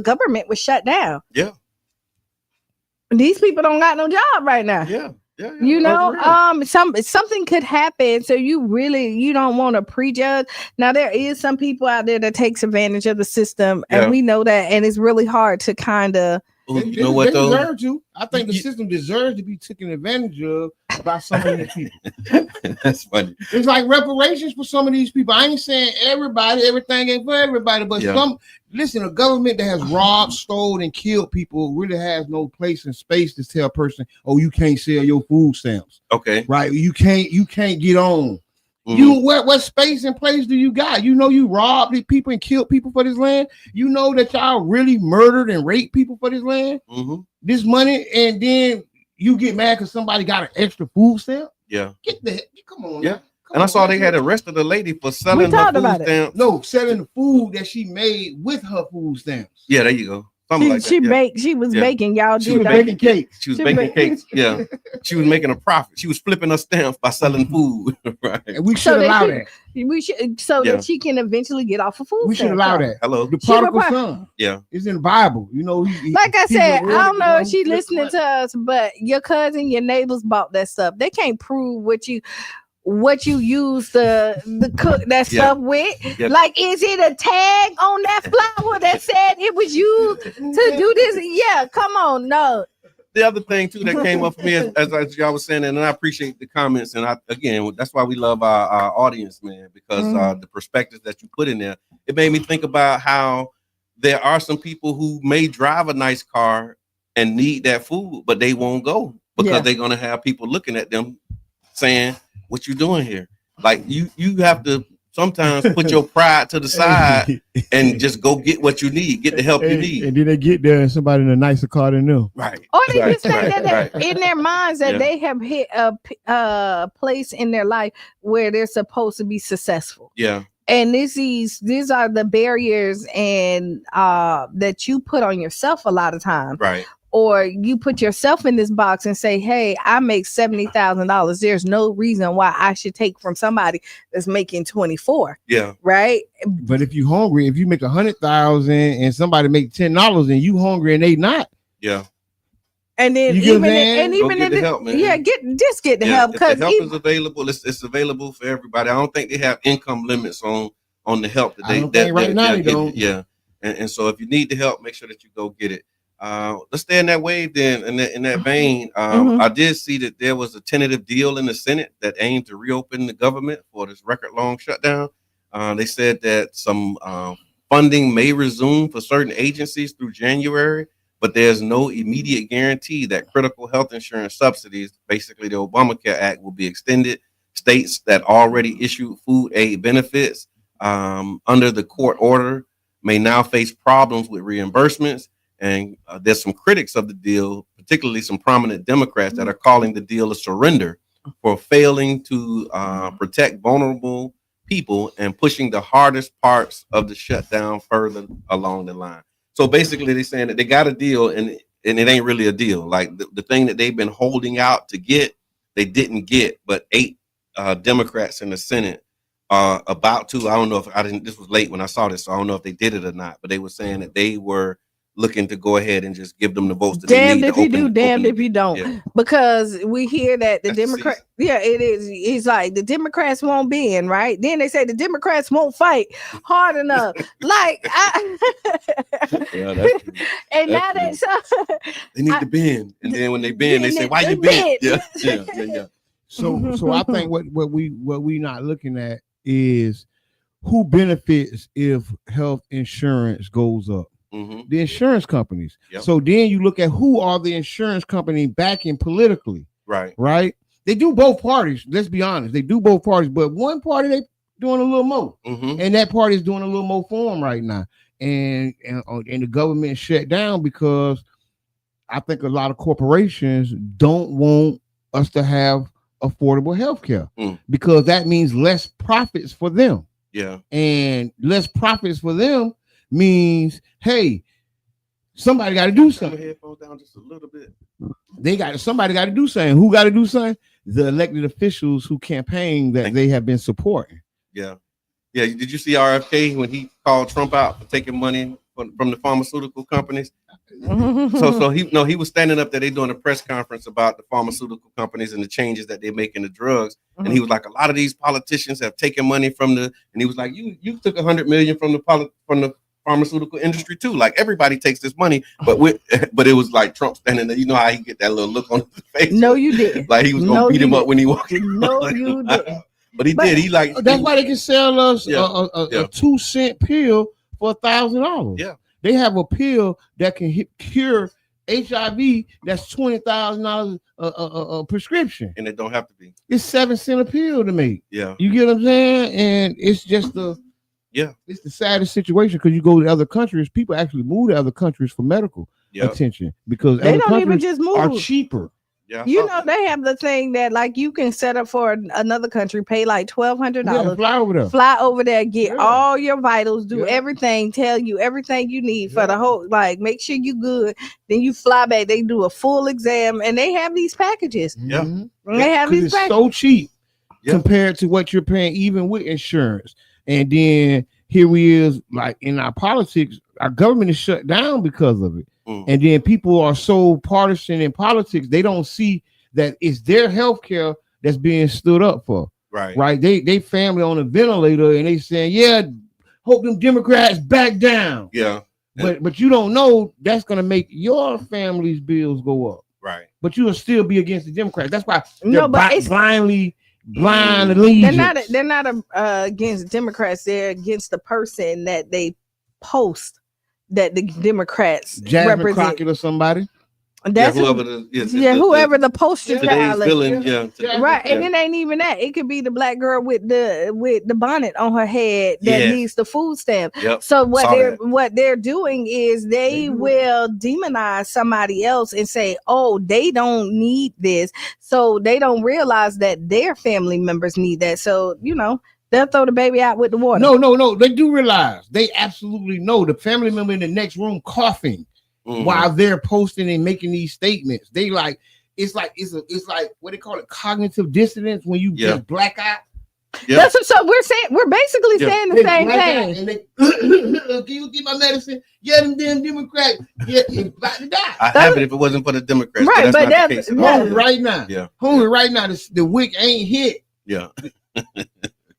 government was shut down. These people don't got no job right now. Something could happen, so you don't want to prejudge. Now there is some people out there that takes advantage of the system, and we know that, and it's really hard to kind of you know what though? Deserve to. I think the system deserves to be taken advantage of by some of these people. That's funny. It's like reparations for some of these people. I ain't saying everything ain't for everybody, but listen, a government that has robbed, stole, and killed people really has no place and space to tell a person, oh, you can't sell your food stamps. Okay. Right. You can't get on. You what space and place do you got? You know you robbed these people and killed people for this land. You know that y'all really murdered and raped people for this land. This money, and then you get mad because somebody got an extra food stamp. Come on. I saw they had arrested a lady for selling her food stamps. No, selling the food that she made with her food stamps. Yeah, there you go. She was baking. Y'all she was baking cakes. She was baking cakes. Yeah, she was making a profit. She was flipping her stamps by selling food. Right. And we should allow that. We should, that she can eventually get off of food. We should allow that. Hello, the prodigal son. Yeah, it's in the Bible. You know, like I said, I don't know if she listening to us, but your cousin, your neighbors bought that stuff. They can't prove what you use the cook that stuff with. Like, is it a tag on that flour that said it was used to do this? Yeah, come on, no. The other thing too that came up for me as y'all was saying, and I appreciate the comments, and again, that's why we love our audience, man, because the perspectives that you put in there, it made me think about how there are some people who may drive a nice car and need that food, but they won't go because they're gonna have people looking at them saying, what you doing here? Like you have to sometimes put your pride to the side and just go get what you need, get the help you need. And then they get there and somebody in a nicer car than them. Right. Or they just think that in their minds that they have hit a place in their life where they're supposed to be successful. Yeah. And these are the barriers and that you put on yourself a lot of times. Right. Or you put yourself in this box and say, hey, I make $70,000. There's no reason why I should take from somebody that's making 24. Yeah. Right. But if you're hungry, if you make 100,000 and somebody make $10 and you hungry and they not. Yeah. And then get the help, man. Get the help, because the help is available. It's available for everybody. I don't think they have income limits on the help that they don't. Yeah. And so if you need the help, make sure that you go get it. Let's stay in that wave then. In that vein, I did see that there was a tentative deal in the Senate that aimed to reopen the government for this record-long shutdown. They said that some funding may resume for certain agencies through January, but there's no immediate guarantee that critical health insurance subsidies, basically the Obamacare Act, will be extended. States that already issued food aid benefits under the court order may now face problems with reimbursements. And there's some critics of the deal, particularly some prominent Democrats that are calling the deal a surrender for failing to protect vulnerable people and pushing the hardest parts of the shutdown further along the line. So basically they're saying that they got a deal and it ain't really a deal. Like the thing that they've been holding out to get, they didn't get, but 8 Democrats in the Senate are about to, I don't know if this was late when I saw this, so I don't know if they did it or not, but they were saying that they were looking to go ahead and just give them the votes that they need. Damned if you do, damned if you don't. Because we hear that the Democrats, it is. It's like the Democrats won't bend, right? Then they say the Democrats won't fight hard enough. Like, and now they need to bend, and then when they bend, they say, "Why you bend?" Yeah. So I think what we not looking at is who benefits if health insurance goes up. The insurance companies. So then you look at who are the insurance company backing politically. Right. They do both parties. Let's be honest. They do both parties, but one party they doing a little more, and that party is doing a little more for them right now. And the government shut down because I think a lot of corporations don't want us to have affordable health care because that means less profits for them. Yeah. And less profits for them means, hey, somebody got to do something. Headphones down just a little bit. Somebody got to do something. Who got to do something? The elected officials who campaign that they have been supporting. Yeah. Yeah. Did you see RFK when he called Trump out for taking money from the pharmaceutical companies? So he was standing up there. They doing a press conference about the pharmaceutical companies and the changes that they make in the drugs. And he was like, a lot of these politicians have taken money and he was like, you took $100 million from the pharmaceutical industry too. Like everybody takes this money, but it was like Trump standing there. You know how he get that little look on his face? No, you didn't. Like he was gonna beat him up when he walked in. No, you didn't. But he did. That's why they can sell us a 2-cent pill for $1,000. Yeah. They have a pill that can cure HIV. That's $20,000 a prescription, and it don't have to be. It's 7 cents a pill to make. Yeah, you get what I'm saying? And it's just it's the saddest situation because you go to other countries. People actually move to other countries for medical attention because they don't even just move. Are cheaper. Yeah. You know, they have the thing that like you can set up for another country, pay like $1,200, fly over there, get all your vitals, do everything, tell you everything you need for the whole, like make sure you good. Then you fly back, they do a full exam, and they have these packages. Yeah. They have these packages. So cheap compared to what you're paying, even with insurance. And then here we is, like in our politics, our government is shut down because of it. And then people are so partisan in politics, they don't see that it's their health care that's being stood up for. Right. They family on a ventilator and they saying, yeah, hope them Democrats back down. Yeah. But you don't know that's gonna make your family's bills go up. Right. But you will still be against the Democrats. That's why it's blind allegiance. They're not against Democrats, they're against the person that they post that the Democrats represent. Crockett or somebody. That's whoever the poster child is. Right. And it ain't even that. It could be the black girl with the bonnet on her head that needs the food stamp. So what they're doing is they will demonize somebody else and say, oh, they don't need this. So they don't realize that their family members need that. So, you know, they'll throw the baby out with the water. No. They do realize. They absolutely know. The family member in the next room coughing while they're posting and making these statements. They like it's like what they call it, cognitive dissonance when you just black out. That's what, so we're basically saying the same thing. And they, can you get my medicine? Yeah, them damn Democrats. Yeah, about to die. I have it if it wasn't for the Democrats. Right, but that's not the case. Homie, right now. Yeah. Homie, right now, the wick ain't hit. Yeah.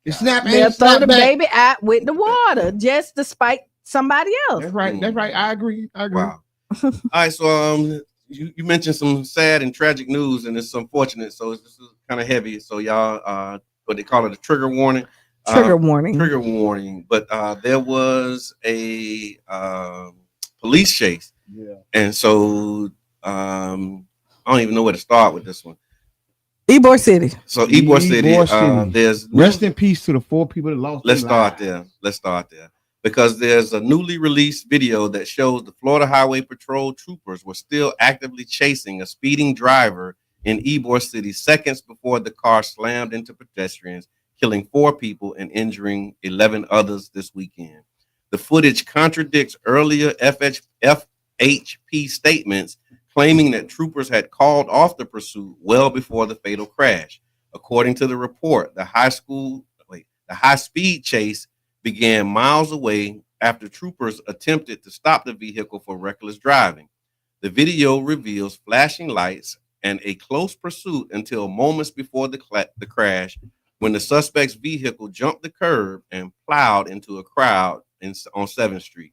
They'll throw the baby out with the water just to spite somebody else. That's right. That's right. I agree. Wow. All right. So you mentioned some sad and tragic news, and it's unfortunate. So this is kind of heavy. So y'all, what they call it, a trigger warning. Trigger warning. Trigger warning. But there was a police chase. Yeah. And so I don't even know where to start with this one. YBOR City. So YBOR City. There's rest in peace to the 4 people that lost. Let's start there. Because there's a newly released video that shows the Florida Highway Patrol troopers were still actively chasing a speeding driver in YBOR City seconds before the car slammed into pedestrians, killing 4 people and injuring 11 others this weekend. The footage contradicts earlier FHP statements claiming that troopers had called off the pursuit well before the fatal crash. According to the report, the high-speed chase began miles away after troopers attempted to stop the vehicle for reckless driving. The video reveals flashing lights and a close pursuit until moments before the crash, when the suspect's vehicle jumped the curb and plowed into a crowd on 7th Street.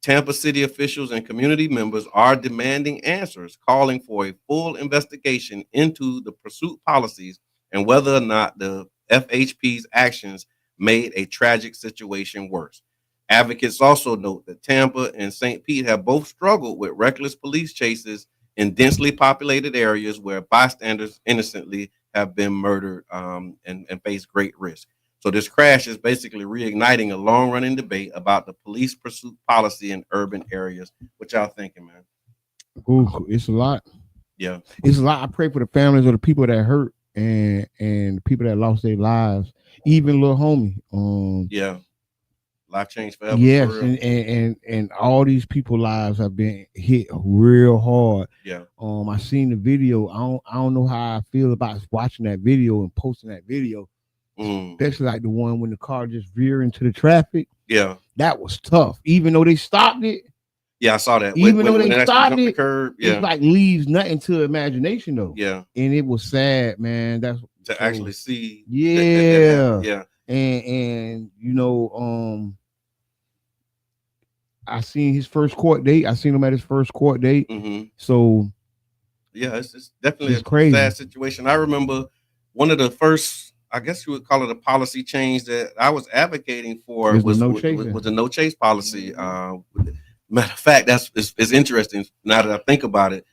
Tampa City officials and community members are demanding answers, calling for a full investigation into the pursuit policies and whether or not the FHP's actions made a tragic situation worse. Advocates also note that Tampa and St. Pete have both struggled with reckless police chases in densely populated areas where bystanders innocently have been murdered and face great risk. So this crash is basically reigniting a long-running debate about the police pursuit policy in urban areas. What y'all thinking, man? Ooh, it's a lot. Yeah. It's a lot. I pray for the families of the people that hurt and people that lost their lives, even little homie. Yeah. Life changed forever. Yes, and all these people's lives have been hit real hard. Yeah. I seen the video. I don't know how I feel about watching that video and posting that video. Especially like the one when the car just veered into the traffic. Yeah. That was tough. Even though they stopped it. Yeah, I saw that. Even though they stopped it, curb, it's like leaves nothing to imagination though. Yeah. And it was sad, man. That's to actually see. Yeah. Yeah. And you know, I seen his first court date. I seen him at his first court date. So yeah, it's definitely a crazy. Sad situation. I remember one of the first, I guess you would call it a policy change that I was advocating for was the no chase policy. Matter of fact, it's interesting now that I think about it.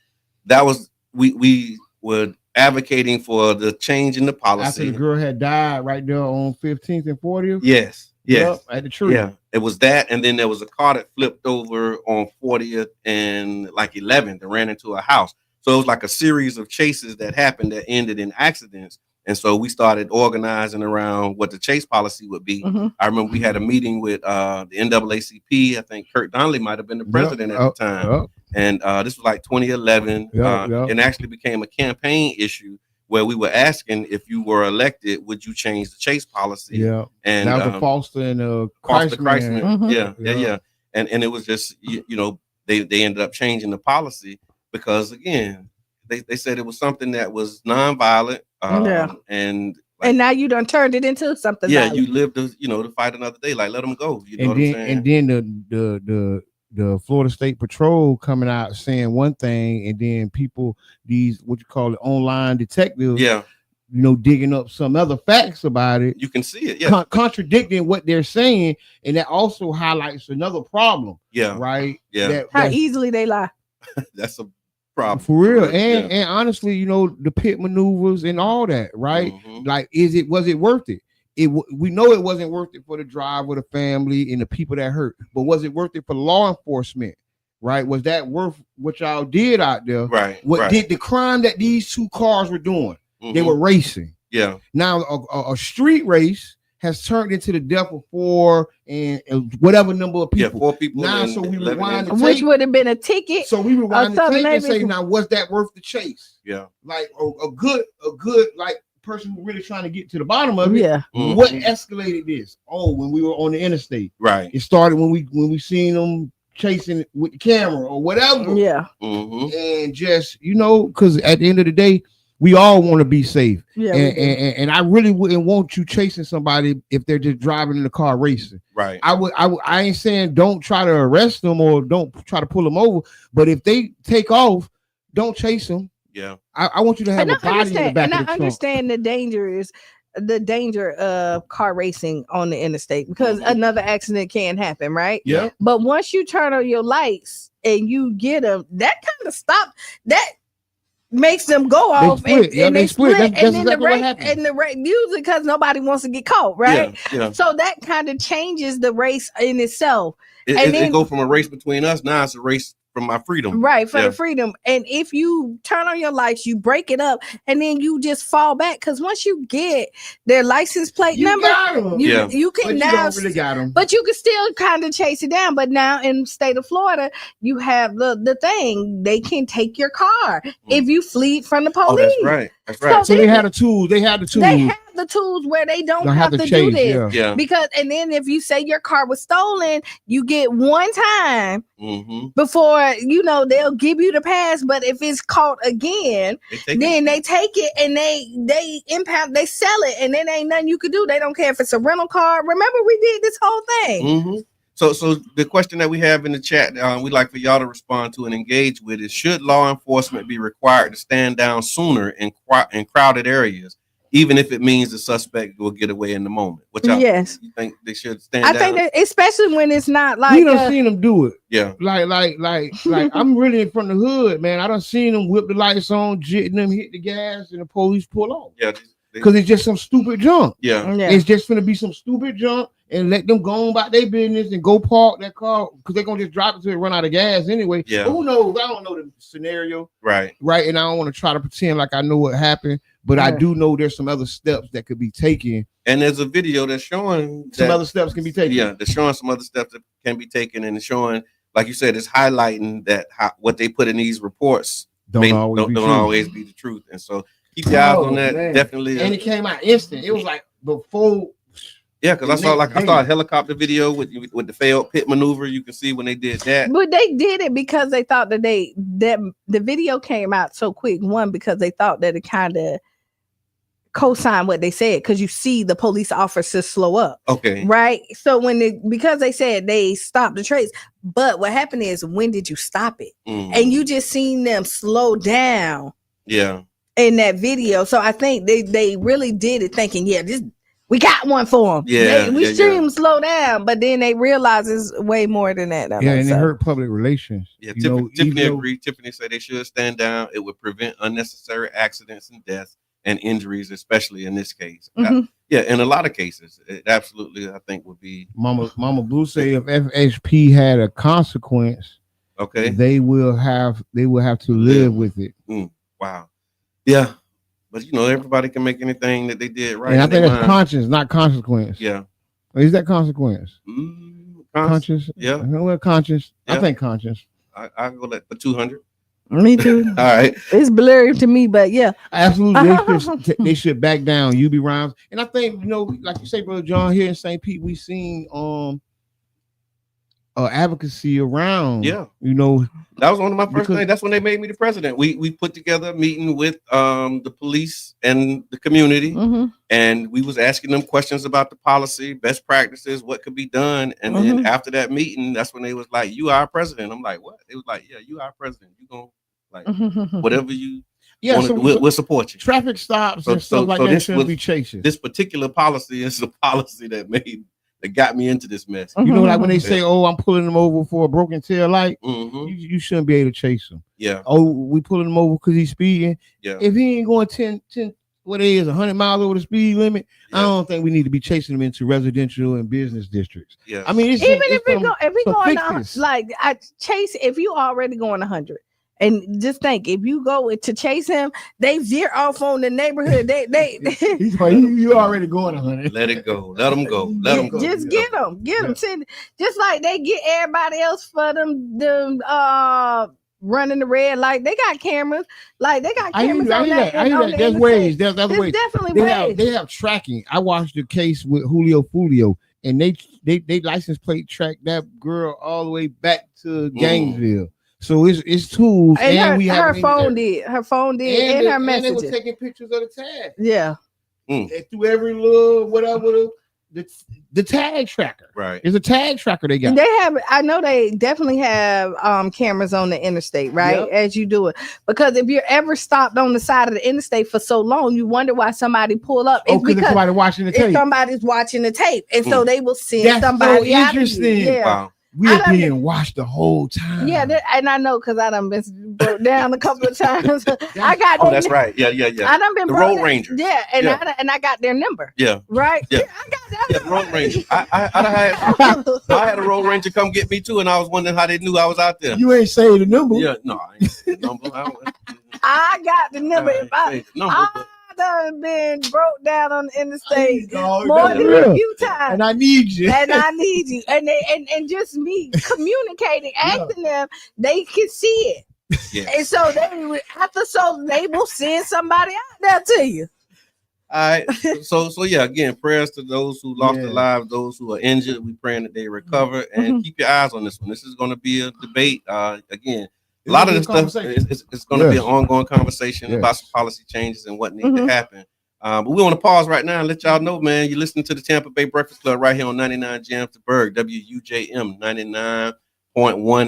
That was we were advocating for the change in the policy. After the girl had died right there on 15th and 40th. Yes. Yes, at the tree. Yeah, it was that, and then there was a car that flipped over on 40th and like 11th and ran into a house. So it was like a series of chases that happened that ended in accidents. And so we started organizing around what the chase policy would be. I remember we had a meeting with the NAACP. I think Kurt Donnelly might have been the president at the time. And this was like 2011. It actually became a campaign issue where we were asking if you were elected, would you change the chase policy? Yeah, and that was a Foster and Kreisman. Yeah. And it was just you know they ended up changing the policy because again they said it was something that was nonviolent. And now you done turned it into something. Yeah, violent. you live to fight another day. Like let them go. You know what I'm saying? And then the Florida State Patrol coming out saying one thing, and then people, these what you call it, online detectives, you know, digging up some other facts about it. You can see it, contradicting what they're saying, and that also highlights another problem. Yeah, right. Yeah, how easily they lie. That's a problem for real. And honestly, you know, the pit maneuvers and all that, right? Like, was it worth it? We know it wasn't worth it for the driver, the family, and the people that hurt. But was it worth it for law enforcement? Right? Was that worth what y'all did out there? Right. What did the crime that these two cars were doing? They were racing. Yeah. Now a street race has turned into the death of 4 and whatever number of people. 4 people. Now, so we rewind the tape, which would have been a ticket. So we rewind the tape and say, now was that worth the chase? Yeah. Like a good like person who really trying to get to the bottom of it. Yeah. What escalated this? Oh, when we were on the interstate. Right. It started when we seen them chasing with the camera or whatever. Yeah. And just, you know, because at the end of the day, we all want to be safe. Yeah. And I really wouldn't want you chasing somebody if they're just driving in the car racing. Right. I ain't saying don't try to arrest them or don't try to pull them over, but if they take off, don't chase them. Yeah. I want you to have a body in the back of the trunk. And I understand the danger of car racing on the interstate because another accident can happen, right? Yeah. But once you turn on your lights and you get them, that kind of stop that makes them go off and they split. That's and then exactly the race usually because nobody wants to get caught, right? Yeah. So that kind of changes the race in itself. It go from a race between us, now it's a race from my freedom. Right, for the freedom. And if you turn on your lights, you break it up, and then you just fall back. Because once you get their license plate number, you can now really got them. But you can still kind of chase it down. But now in the state of Florida, you have the thing. They can take your car if you flee from the police. Oh, that's right. That's right. So they had the tools. They have the tools where they don't have to do this. Yeah. Because and then if you say your car was stolen, you get one time before they'll give you the pass. But if it's caught again, they take it and they impound, they sell it, and then ain't nothing you could do. They don't care if it's a rental car. Remember, we did this whole thing. So the question that we have in the chat, we'd like for y'all to respond to and engage with is: should law enforcement be required to stand down sooner in crowded areas, even if it means the suspect will get away in the moment? Yes. You think they should stand down? I think that, especially when it's not like we done seen them do it. Yeah. Like I'm really from the hood, man. I done seen them whip the lights on, jitting them, hit the gas, and the police pull off. Yeah. Because it's just some stupid junk. Yeah. It's just gonna be some stupid junk, and let them go on about their business and go park that car because they're gonna just drop it till it run out of gas anyway. Yeah. But who knows? I don't know the scenario. Right. And I don't want to try to pretend like I know what happened. but I do know there's some other steps that could be taken. And there's a video that's showing some other steps can be taken. Yeah, they're showing some other steps that can be taken, and showing, like you said, it's highlighting that what they put in these reports don't always be the truth. And so keep your eyes on that. Man. Definitely. And it came out instant. It was like before. Yeah, because I saw a helicopter video with the failed pit maneuver. You can see when they did that. But they did it because they thought that the video came out so quick. One, because they thought that it kind of co-signed what they said, because you see the police officers slow up. Okay. Right. So because they said they stopped the trace, but what happened is, when did you stop it? And you just seen them slow down. Yeah. In that video. So I think they really did it thinking, we got one for them. Yeah, we stream them slow down, but then they realize it's way more than that. And it hurt public relations. Yeah, Tiffany agreed. Tiffany said they should stand down. It would prevent unnecessary accidents and deaths and injuries, especially in this case. In a lot of cases, it absolutely, I think, would be. Mama Blue say if FHP had a consequence, okay, they will have to live with it. Wow. Yeah. But everybody can make anything that they did right. And I think that's conscience, not consequence. Yeah. Is that consequence? Conscience? Yeah. Well, conscience. Yeah. I think conscience. I go for 200. Me too. All right. It's blurry to me, but yeah. Absolutely. They should back down. UB Rhymes. And I think, like you say, Brother John, here in St. Pete, we seen advocacy around. Yeah. That was one of my first things. That's when they made me the president. We put together a meeting with the police and the community, and we was asking them questions about the policy, best practices, what could be done. And then after that meeting, that's when they was like, "You are president." I'm like, "What?" It was like, "Yeah, you are president. You gonna whatever you we'll support you." Traffic stops and stuff like that shouldn't be chasing. This particular policy is the policy that got me into this mess. Like when they say, "Oh, I'm pulling them over for a broken tail light," you shouldn't be able to chase him. Yeah. Oh, we pulling him over because he's speeding. Yeah. If he ain't going 10 100 miles over the speed limit, I don't think we need to be chasing him into residential and business districts. Yeah. I mean, if we going if you already going 100. And just think, if you go to chase him, they veer off on the neighborhood. He's like, you already going 100. Let it go. Let them go. Let them go. Just get them. Just like they get everybody else for them running the red light. They got cameras. Like they got cameras. I hear that. There's ways. There's other ways. Definitely ways. They have tracking. I watched the case with Julio Fulio, and they license plate tracked that girl all the way back to Gainesville. So it's tools, and her phone did, and her messages. And they were taking pictures of the tag. Yeah. And through every little whatever the tag tracker. Right. It's a tag tracker they got. I know they definitely have cameras on the interstate, right? Yep. As you do it. Because if you're ever stopped on the side of the interstate for so long, you wonder why somebody pull up. It's because somebody watching the tape. Somebody's watching the tape. And so they will send somebody out. Interesting. Yeah. Wow. We're being watched the whole time. Yeah, and I know because I done been broke down a couple of times. I got. Oh, that's right. Yeah. I done been the Road Ranger. Yeah, and I got their number. Yeah. Right. Yeah. I got that. Yeah, Road Ranger. I had a Road Ranger come get me too, and I was wondering how they knew I was out there. You ain't saying the number. Yeah. No, I ain't saying the number. I got the number. Done been broke down on the interstate more than a few times, and I need you, and just me communicating, asking them, they can see it, and so they will send somebody out there to you. All right, so yeah, again, prayers to those who lost their lives, those who are injured. We praying that they recover, and keep your eyes on this one. This is going to be a debate. Again. A lot of this stuff is going to be an ongoing conversation about some policy changes and what needs to happen. But we want to pause right now and let y'all know, man, you're listening to the Tampa Bay Breakfast Club right here on 99 Jams to Berg, WUJM 99.1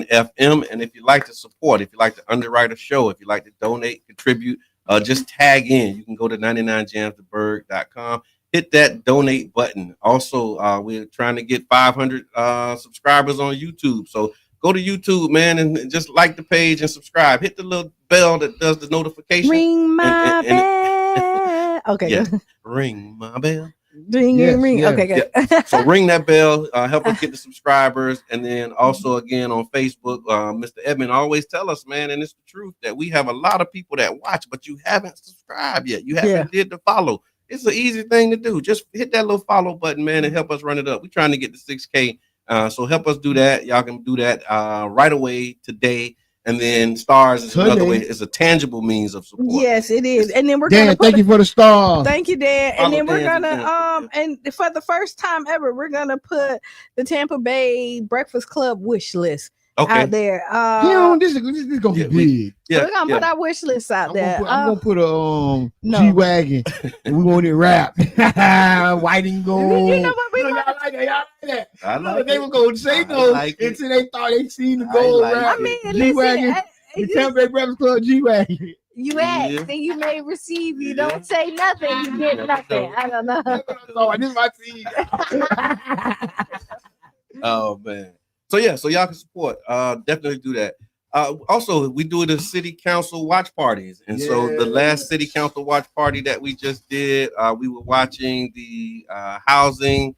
FM. And if you'd like to support, if you'd like to underwrite a show, if you'd like to donate, contribute, just tag in. You can go to 99jamstoberg.com. Hit that donate button. Also, we're trying to get 500 subscribers on YouTube. So go to YouTube, man, and just like the page and subscribe. Hit the little bell that does the notification. Ring my bell. Okay. Yeah. Ring my bell. Ring. Okay, good. Yeah. So ring that bell. Help us get the subscribers, and then also again on Facebook, Mr. Edmond always tell us, man, and it's the truth that we have a lot of people that watch, but you haven't subscribed yet. You haven't did the follow. It's an easy thing to do. Just hit that little follow button, man, and help us run it up. We're trying to get to 6K. So help us do that. Y'all can do that right away today. And then stars is another way. It's a tangible means of support. Yes, it is. And then we're Dan, thank you for the stars. Thank you, Dan. And then we're gonna and for the first time ever, we're gonna put the Tampa Bay Breakfast Club wish list out there. This is gonna be big. We're gonna put our wish list out there. I'm gonna put a G-Wagon and we want it wrapped. White and gold. You know what y'all like that. I like they were gonna say no until they thought they seen the gold wrap. I mean, G-Wagon, the Tampa Bay Breakfast Club G-Wagon. You ask and you may receive. You don't say nothing, you get nothing. I don't know. This is my seed. Oh man. So y'all can support. Definitely do that. Also, we do the city council watch parties, and so the last city council watch party that we just did, we were watching the housing,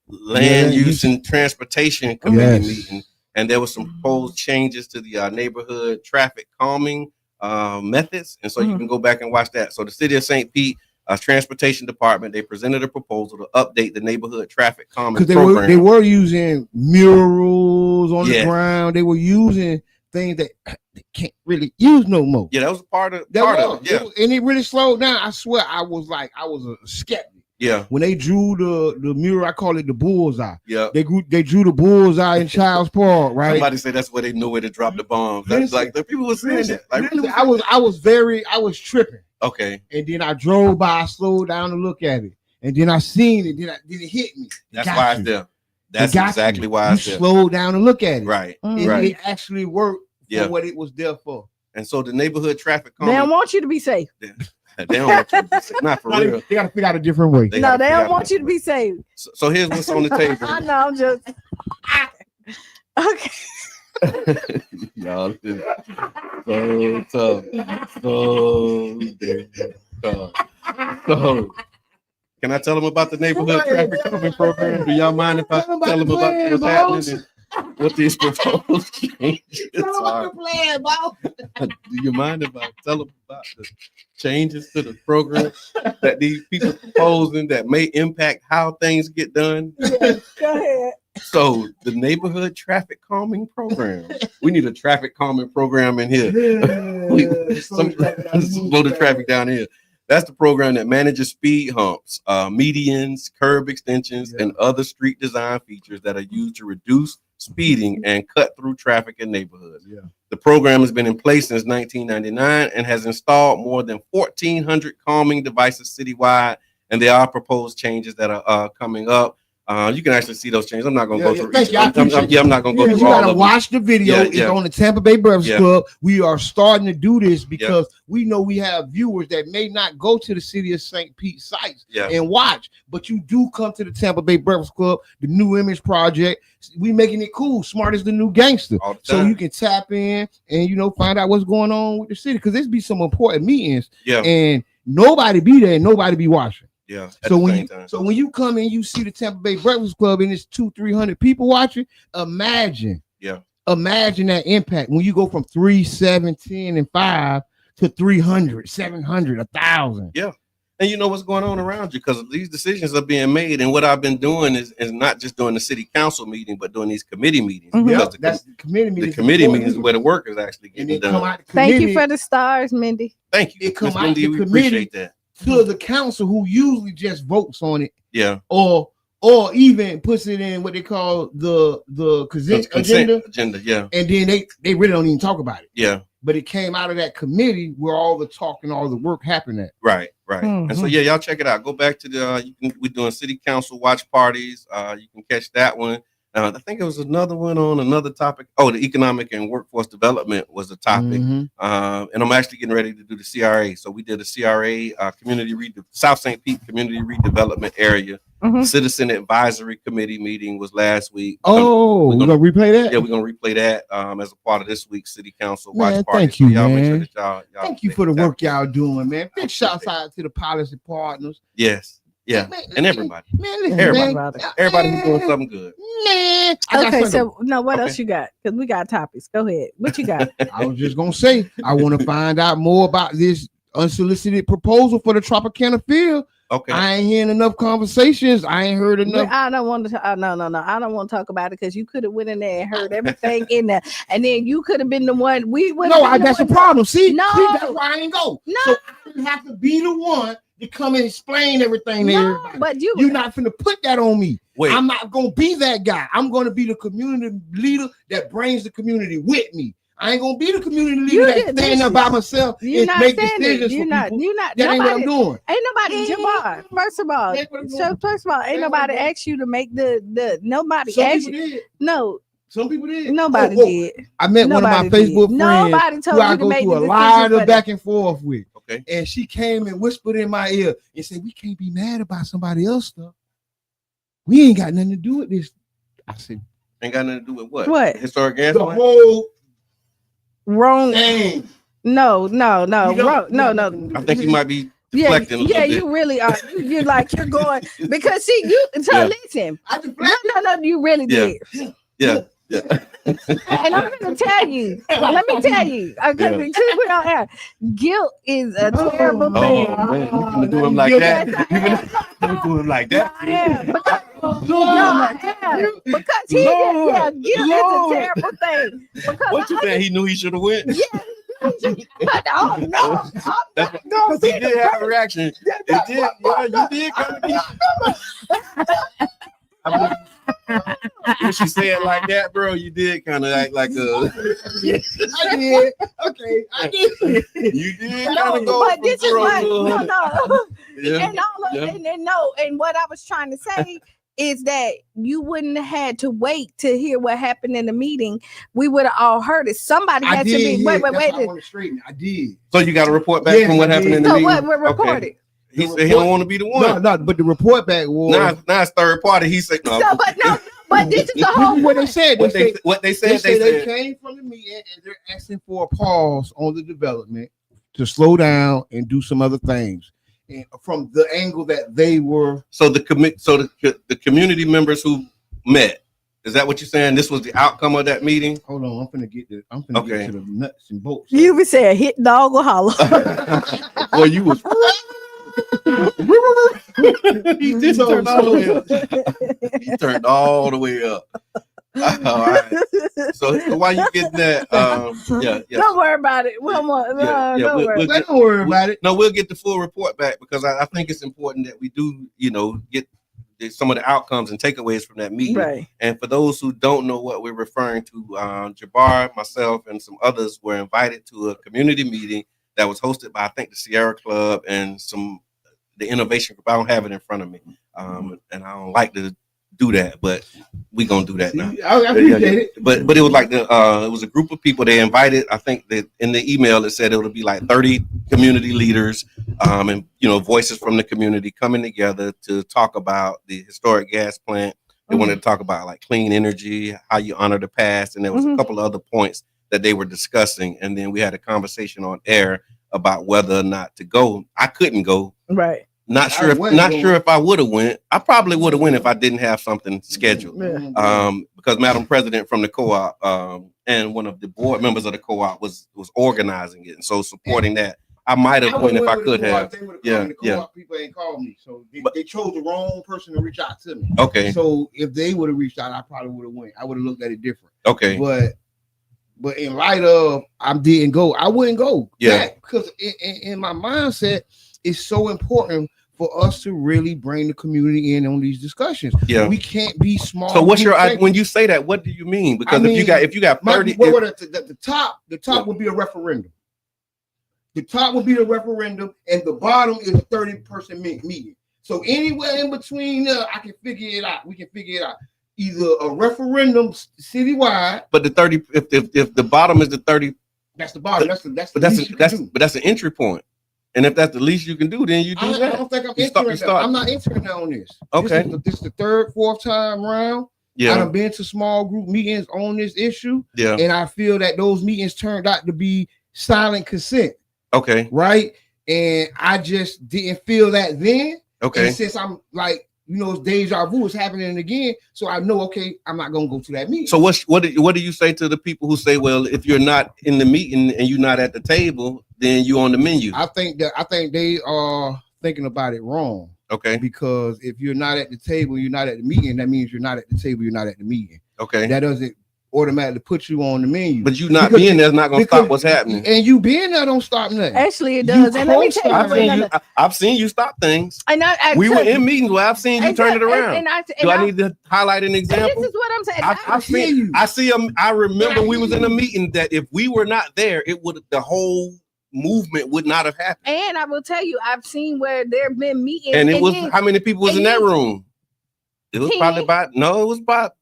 land use, and transportation committee meeting, and there was some proposed changes to the neighborhood traffic calming methods, and so you can go back and watch that. So the city of St. Pete. Transportation department, they presented a proposal to update the neighborhood traffic calming program. They were using murals on the ground. They were using things that they can't really use no more. Yeah, that was part of it. Yeah, and it really slowed down. I swear, I was a skeptic. Yeah, when they drew the mural, I call it the bullseye. Yeah, they drew the bullseye in Child's Park, right? Somebody said that's where they knew where to drop the bombs. That's like the people were saying that. Like, I was tripping. Okay. And then I drove by, I slowed down to look at it. And then I seen it, then it hit me. That's why it's there. That's exactly why it's there. You slowed down to look at it. Right. It actually worked for what it was there for. And so the neighborhood traffic calming. They don't want you to be safe. They don't want you to be safe. Not for real. They got to figure out a different way. They don't want you to be safe. So here's what's on the table. I know, I'm just okay. Y'all, this is so tough. So damn tough. So, can I tell them about the neighborhood traffic calming program? Do y'all mind if I tell them about what's happening and what these proposed changes are? Do you mind if I tell them about the changes to the program that these people proposing that may impact how things get done? Yes, go ahead. So the neighborhood traffic calming program. We need a traffic calming program in here. Slow the traffic down here. That's the program that manages speed humps, medians, curb extensions, and other street design features that are used to reduce speeding and cut through traffic in neighborhoods. Yeah. The program has been in place since 1999 and has installed more than 1,400 calming devices citywide, and there are proposed changes that are coming up. You can actually see those changes. I'm not going to go through each. I'm not going to go through all of them. You got to watch the video. It's on the Tampa Bay Breakfast Club. We are starting to do this because we know we have viewers that may not go to the city of St. Pete sites and watch, but you do come to the Tampa Bay Breakfast Club, the New Image Project. We making it cool. Smart as the new gangster. So you can tap in and, find out what's going on with the city because there's be some important meetings and nobody be there and nobody be watching. Yeah. So when you come in, you see the Tampa Bay Breakfast Club and it's 200-300 people watching. Imagine that impact when you go from 3, 7, 10, and 5 to 300, 700, 1,000. Yeah. And you know what's going on around you because these decisions are being made. And what I've been doing is not just doing the city council meeting, but doing these committee meetings. Because the committee meetings. The committee meetings is where the work is actually getting done. Thank you for the stars, Mindy. Thank you. It come out Mindy, we appreciate that. To the council who usually just votes on it. Yeah. Or even puts it in what they call the consent agenda. Yeah. And then they really don't even talk about it. Yeah. But it came out of that committee where all the talk and all the work happened at. Right. Mm-hmm. And so y'all check it out. Go back to we're doing city council watch parties. You can catch that one. I think it was another one on another topic. Oh, the economic and workforce development was the topic. Mm-hmm. And I'm actually getting ready to do the CRA. So we did a CRA South St. Pete Community Redevelopment Area. Mm-hmm. Citizen Advisory Committee meeting was last week. We're gonna replay that. Yeah, we're gonna replay that as a part of this week's City Council watch party. Thank you, y'all man. make sure that y'all thank you for the work y'all doing, man. Big shouts out to the policy partners. Yes. Yeah, and everybody. Man, listen, everybody who's doing something good. Man. Okay, so no, what else you got? Because we got topics. Go ahead. What you got? I was just gonna say, I want to find out more about this unsolicited proposal for the Tropicana field. Okay. I ain't hearing enough conversations. I ain't heard enough. I don't want to. No. I don't want to talk about it because you could have went in there and heard everything in there, and then you could have been the one. That's the problem. See, no, that's why I ain't go. No, so I didn't have to be the one to come and explain everything to everybody. But you're not finna put that on me. Wait. I'm not gonna be that guy. I'm gonna be the community leader that brings the community with me. I ain't gonna be the community leader that's standing there by myself and make decisions for people. That ain't what I'm doing. Ain't nobody, Jabbar. First of all, ain't nobody asked you to make the nobody Some asked people you. did. No. Some people did. Nobody did. I met one of my Facebook friends nobody told who you I to go make through a the lot decision of back and forth with. Okay. And she came and whispered in my ear and said, "We can't be mad about somebody else stuff. We ain't got nothing to do with this." I said, "Ain't got nothing to do with what? What? Historic gas the plant? whole wrong thing." No. I think you might be deflecting a little bit. You really are. You're like you're going because see you. So listen, no, you really did. Yeah. And I'm gonna tell you. Let me tell you. Because we don't have guilt is a terrible thing. Oh man, you gonna do him like that? You gonna do him like that? Because guilt is a terrible thing. Because what you saying? He knew he should have went. Yeah. But no. Because he did have a reaction. It did. Yeah, you did kind of. When she said like that, bro, you did kind of act like a. I did. Okay, I did. You did kind of go. But this is what Yeah. And what I was trying to say is that you wouldn't have had to wait to hear what happened in the meeting. We would have all heard it. Somebody had to be. Wait. I did. So you got to report back from what happened in the meeting. So what we're recording. He said he don't want to be the one. No, but the report back was now it's third party. He said no. But this is the whole. What they said. They said they came from the meeting and they're asking for a pause on the development to slow down and do some other things. And from the angle that they were. So the community members who met. Is that what you're saying? This was the outcome of that meeting? Hold on, I'm finna get to the nuts and bolts. You be saying hit dog or holler. Well, you was. He did turn all the way up. He turned all the way up. All right. So while you getting that, Don't worry about it. Don't worry about it. No, we'll get the full report back because I think it's important that we do, get some of the outcomes and takeaways from that meeting. Right. And for those who don't know what we're referring to, Jabbar, myself, and some others were invited to a community meeting that was hosted by I think the Sierra Club and the Innovation Group. I don't have it in front of me, and I don't like to do that, but we gonna do that now. I appreciate it. But it was like it was a group of people they invited. I think that in the email it said it would be like 30 community leaders, and voices from the community coming together to talk about the historic gas plant. They wanted to talk about like clean energy, how you honor the past, and there was a couple of other points that they were discussing. And then we had a conversation on air about whether or not to go. I couldn't go. Right. Not sure if I would have went. I probably would have went if I didn't have something scheduled. Because Madam President from the co-op and one of the board members of the co-op was organizing it, and so supporting that. I might have went if I could have. The co-op people ain't called me, so they chose the wrong person to reach out to me. Okay. So if they would have reached out, I probably would have went. I would have looked at it different. Okay. But in light of I didn't go, I wouldn't go. Yeah. Because in my mindset, it's so important for us to really bring the community in on these discussions. Yeah. We can't be small. So what's when you say that, what do you mean? Because if you got 30 the top would be a referendum. The top would be the referendum and the bottom is a 30-person meeting. So anywhere in between I can figure it out. We can figure it out. Either a referendum citywide. But the 30 if the bottom is the 30, that's the bottom. That's an entry point. And if that's the least you can do, then you do that. I don't think I'm entering that. I'm not entering on this. Okay. This is the third, fourth time round. Yeah. I've been to small group meetings on this issue. Yeah. And I feel that those meetings turned out to be silent consent. Okay. Right. And I just didn't feel that then. Okay. And since I'm like, it's deja vu, it's happening again. So I know, okay, I'm not gonna go to that meeting. So what do you say to the people who say, well, if you're not in the meeting and you're not at the table, then you're on the menu? I think they are thinking about it wrong. Okay. Because if you're not at the table, you're not at the meeting, that means you're not at the table, you're not at the meeting. Okay. That doesn't automatically put you on the menu. But you not being there is not going to stop what's happening. And you being there don't stop nothing. Actually, it does. And let me tell you, I've seen you stop things. We were in meetings where I've seen you turn it around. Do I need to highlight an example? This is what I'm saying. I see them. I remember we was in a meeting that if we were not there, the whole movement would not have happened. And I will tell you, I've seen where there have been meetings. And it was how many people was in that room? It was probably about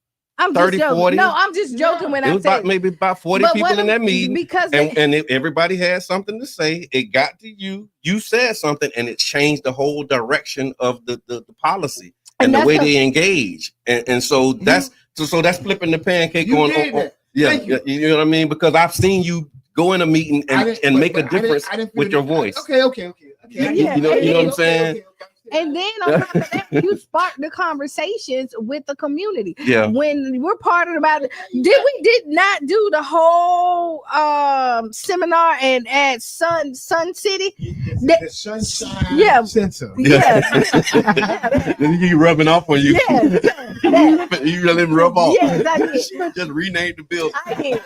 30, 40. No, I'm just joking when I say maybe about 40 people in that meeting. Because everybody had something to say. It got to you. You said something, and it changed the whole direction of the policy and the way they engage. And so that's that's flipping the pancake on. Yeah, you know what I mean? Because I've seen you go in a meeting and make a difference with your voice. Okay. You know what I'm saying? And then on top of that, you spark the conversations with the community. Yeah. When we're part of we did not do the whole seminar and at Sun City. The Sunshine Center. Yeah. You rubbing off on you. Yeah. You let him rub off. Yes, I did. Just rename the building. I did.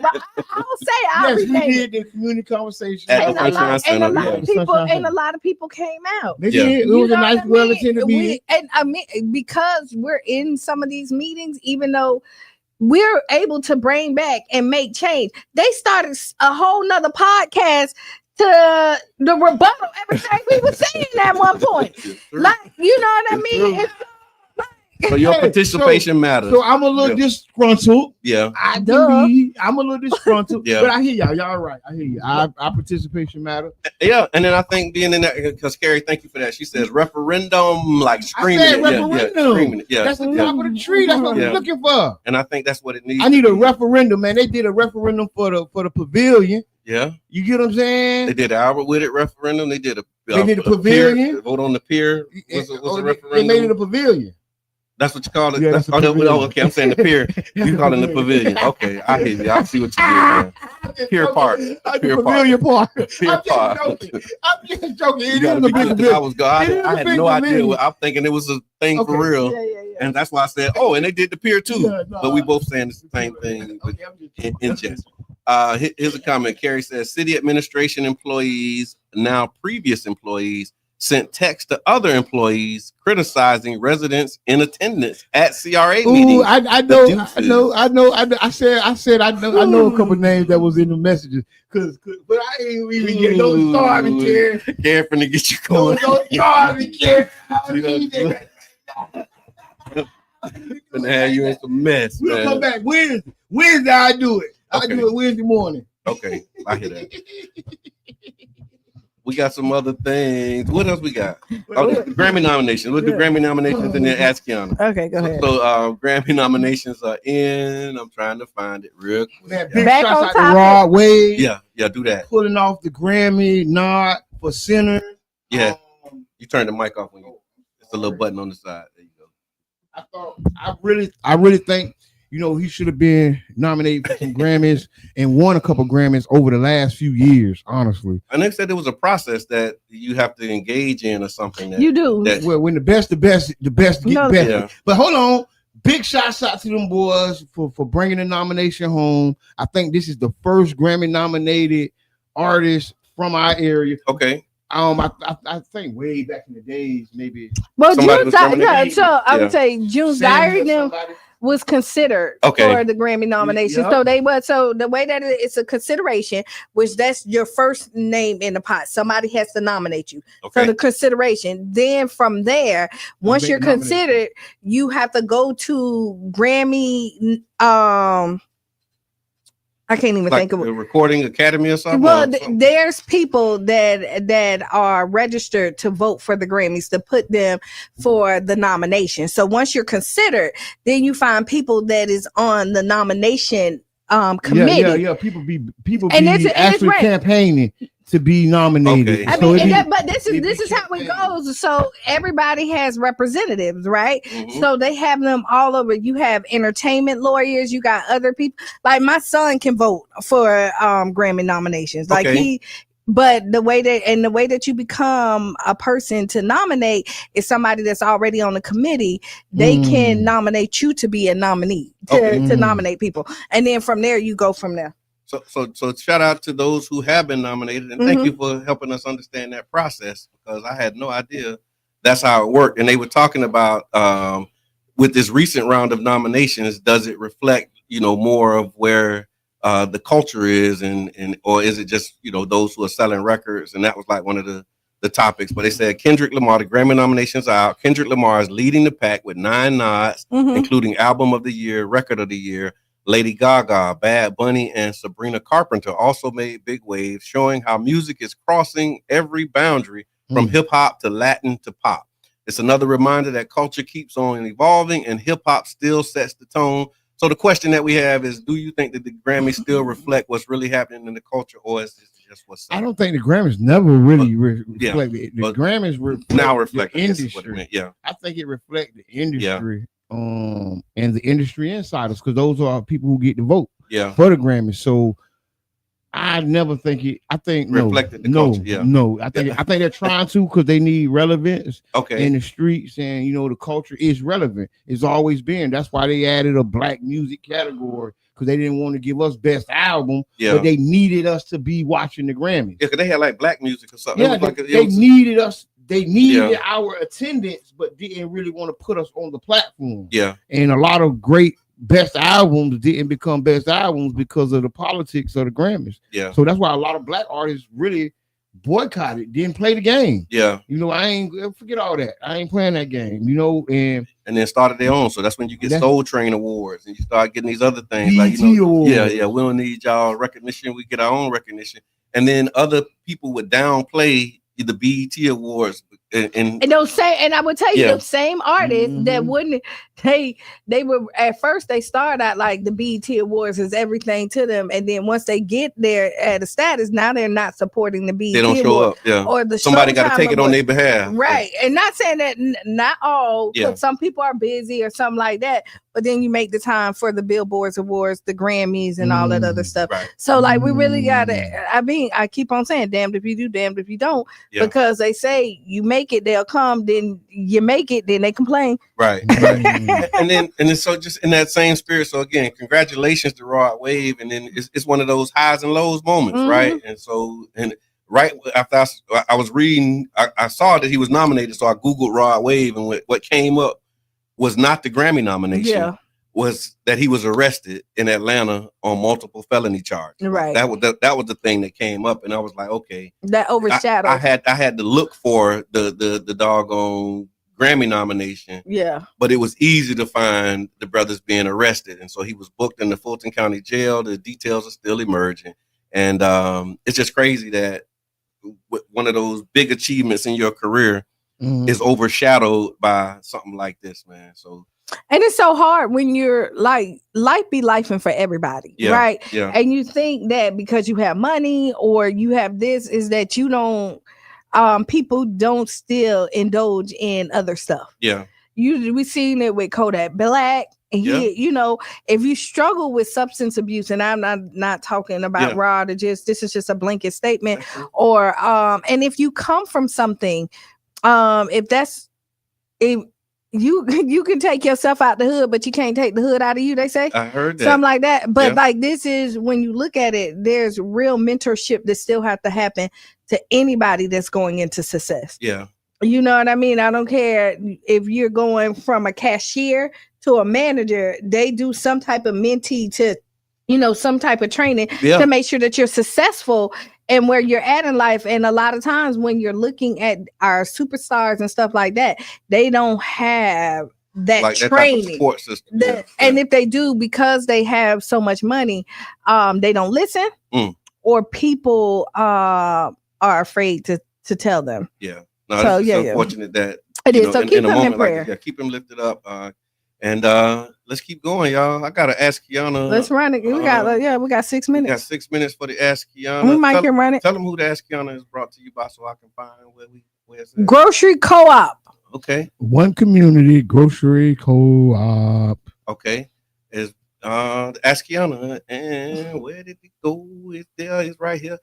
But I will say we did the community conversation. And a lot of people came out. They did. It was a nice, well-attended meeting. And I mean, because we're in some of these meetings, even though we're able to bring back and make change, they started a whole nother podcast to the rebuttal everything we were saying at one point. Like, you know what I mean? So your participation matters. So I'm a little disgruntled. Yeah. I'm a little disgruntled. Yeah. But I hear y'all. Y'all right. I hear you. Our participation matters. Yeah. And then I think being in that, because Carrie, thank you for that. She says referendum, like screaming. I said referendum. Screaming it. Yeah. That's the top of the tree. That's what we're looking for. And I think that's what it needs. I need a referendum, man. They did a referendum for the pavilion. Yeah. You get what I'm saying? They did an Albert Whitted referendum. They did a pavilion. Pier, vote on the pier. What's the referendum? They made it a pavilion. That's what you call it. Yeah, okay. I'm saying the pier. You call it the pavilion. Okay, I hear you. I see what you did. Pier Park. Pavilion Park. Pier Park. I'm just joking. It is a big I had no idea. I'm thinking it was a thing for real. Yeah. And that's why I said, and they did the pier too. But we both saying the same thing in jest. Here's a comment. Carrie says, city administration employees, now previous employees, sent text to other employees criticizing residents in attendance at CRA meetings. I know. I said I know a couple names that was in the messages. But I ain't even get no starving care. Care for to get you going. No starving care. Gonna have you in some mess. We'll come back Wednesday. Wednesday I do it. I do it Wednesday morning. Okay, I hear that. We got some other things. What else we got? Grammy nominations. We'll do Grammy nominations and then ask Qiana. Okay, go ahead. So Grammy nominations are in. I'm trying to find it real quick. Man, big shots out to Rod Wave. Yeah, do that. Pulling off the Grammy nod for Center. Yeah. You turn the mic off when it's a little button on the side. There you go. I really think he should have been nominated for some Grammys and won a couple Grammys over the last few years, honestly. And they said there was a process that you have to engage in or something. You do. Well, when the best get better. Yeah. But hold on. Big shots out to them boys for bringing the nomination home. I think this is the first Grammy nominated artist from our area. Okay. I think way back in the days, maybe. Well, June's I would say June's Diary was considered for the Grammy nomination. So the way that it's a consideration, which that's your first name in the pot. Somebody has to nominate you. So the consideration. Then from there, once you're considered, you have to go to Grammy. I can't even think of it. Recording Academy or something. Well, there's people that are registered to vote for the Grammys to put them for the nomination. So once you're considered, then you find people that is on the nomination committee. Yeah. People be actually campaigning to be nominated. Okay. So but this is how it goes. So everybody has representatives, right? Mm-hmm. So they have them all over. You have entertainment lawyers. You got other people. Like my son can vote for Grammy nominations. Like but the way that you become a person to nominate is somebody that's already on the committee. They can nominate you to be a nominee to nominate people, and then from there you go from there. So shout out to those who have been nominated, and thank you for helping us understand that process, because I had no idea that's how it worked. And they were talking about with this recent round of nominations, does it reflect more of where the culture is, and or is it just those who are selling records? And that was like one of the topics. But they said Kendrick Lamar, the Grammy nominations are out. Kendrick Lamar is leading the pack with 9 nods, including Album of the Year, Record of the Year. Lady Gaga, Bad Bunny, and Sabrina Carpenter also made big waves, showing how music is crossing every boundary from hip hop to Latin to pop. It's another reminder that culture keeps on evolving and hip hop still sets the tone. So the question that we have is, do you think that the Grammys still reflect what's really happening in the culture, or is this just what's I don't think the Grammys never really reflect it. The Grammys now reflect the industry. I think it reflects the industry. And the industry insiders, because those are people who get to vote for the Grammys. So I never think it. I think reflected the culture. No. I think they're trying to, because they need relevance in the streets, and the culture is relevant. It's always been. That's why they added a black music category, because they didn't want to give us best album, but they needed us to be watching the Grammys. Yeah, because they had like black music or something. Yeah, they needed us. They needed our attendance, but didn't really want to put us on the platform. Yeah. And a lot of great best albums didn't become best albums because of the politics of the Grammys. Yeah. So that's why a lot of black artists really boycotted, didn't play the game. Yeah. I ain't forget all that. I ain't playing that game, and then started their own. So that's when you get Soul Train Awards, and you start getting these other things BET Awards. Yeah. We don't need y'all recognition. We get our own recognition. And then other people would downplay the BET Awards, and those same, and I would tell you, the same artists that wouldn't, they were at first, they started out like the BET Awards is everything to them, and then once they get there at a status, now they're not supporting the BET. They don't show up. Or the somebody got to take it on their behalf, right? And not saying that not all, because some people are busy or something like that. But then you make the time for the Billboard Awards, the Grammys, and all that other stuff. Right. So like we really gotta. I mean, I keep on saying, damned if you do, damned if you don't, because they say you make it, they'll come. Then you make it, then they complain. Right. and then so just in that same spirit. So again, congratulations to Rod Wave, and then it's one of those highs and lows moments, right? And so right after I was reading, I saw that he was nominated, so I Googled Rod Wave, and what came up was not the Grammy nomination, was that he was arrested in Atlanta on multiple felony charges. Right. That was the thing that came up, and I was like, okay, that overshadowed. I had to look for the doggone Grammy nomination. Yeah. But it was easy to find the brothers being arrested, and so he was booked in the Fulton County Jail. The details are still emerging, and it's just crazy that one of those big achievements in your career is overshadowed by something like this, man. So, and it's so hard when you're like, life be lifing for everybody, right? Yeah. And you think that because you have money or you have this, is that you don't, people don't still indulge in other stuff. Yeah. We seen it with Kodak Black. And he, if you struggle with substance abuse, and I'm not talking about Rod, this is just a blanket statement, or and if you come from something, if you can take yourself out the hood, but you can't take the hood out of you, they say. I heard that. Something like that. But like, this is, when you look at it, there's real mentorship that still have to happen to anybody that's going into success. Yeah. You know what I mean? I don't care if you're going from a cashier to a manager, they do some type of mentee to, some type of training to make sure that you're successful and where you're at in life. And a lot of times when you're looking at our superstars and stuff like that, they don't have that like training. That support system. And if they do, because they have so much money, they don't listen, or people are afraid to tell them. Yeah. No, so, it's unfortunate that it is. So keep him in prayer. Keep him lifted up. And let's keep going, y'all. I gotta ask Qiana. Let's run it. We got 6 minutes. We got 6 minutes for the Ask Qiana. We might can run it. Tell them who the Ask Qiana is brought to you by, so I can find where's it? Grocery Co-op. Okay. One Community Grocery Co-op. Okay. Is the Ask Qiana, and where did it go? It's right here.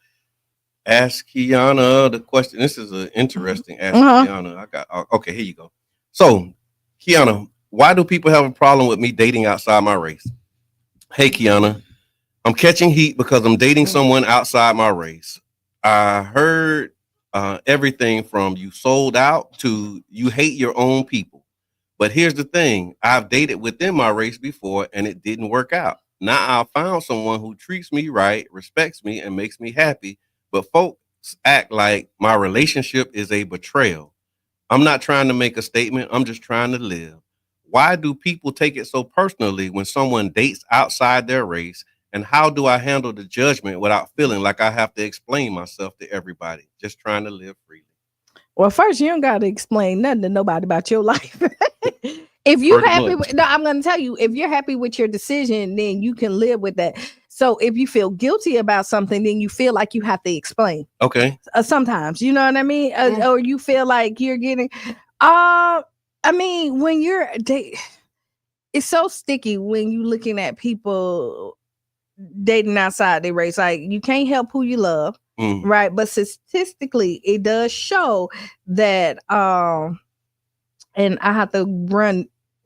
Ask Qiana the question. This is an interesting Ask Qiana. Okay, here you go. So, Qiana, why do people have a problem with me dating outside my race? Hey, Qiana, I'm catching heat because I'm dating someone outside my race. I heard everything from you sold out to you hate your own people. But here's the thing. I've dated within my race before and it didn't work out. Now I found someone who treats me right, respects me, and makes me happy. But folks act like my relationship is a betrayal. I'm not trying to make a statement. I'm just trying to live. Why do people take it so personally when someone dates outside their race? And how do I handle the judgment without feeling like I have to explain myself to everybody? Just trying to live freely. Well, first, you don't got to explain nothing to nobody about your life. If you're happy I'm going to tell you, if you're happy with your decision, then you can live with that. So if you feel guilty about something, then you feel like you have to explain. Okay. Sometimes, you know what I mean? Or you feel like you're getting, I mean, when you're it's so sticky when you're looking at people dating outside their race. Like, you can't help who you love. Right. But statistically, it does show that, and I have to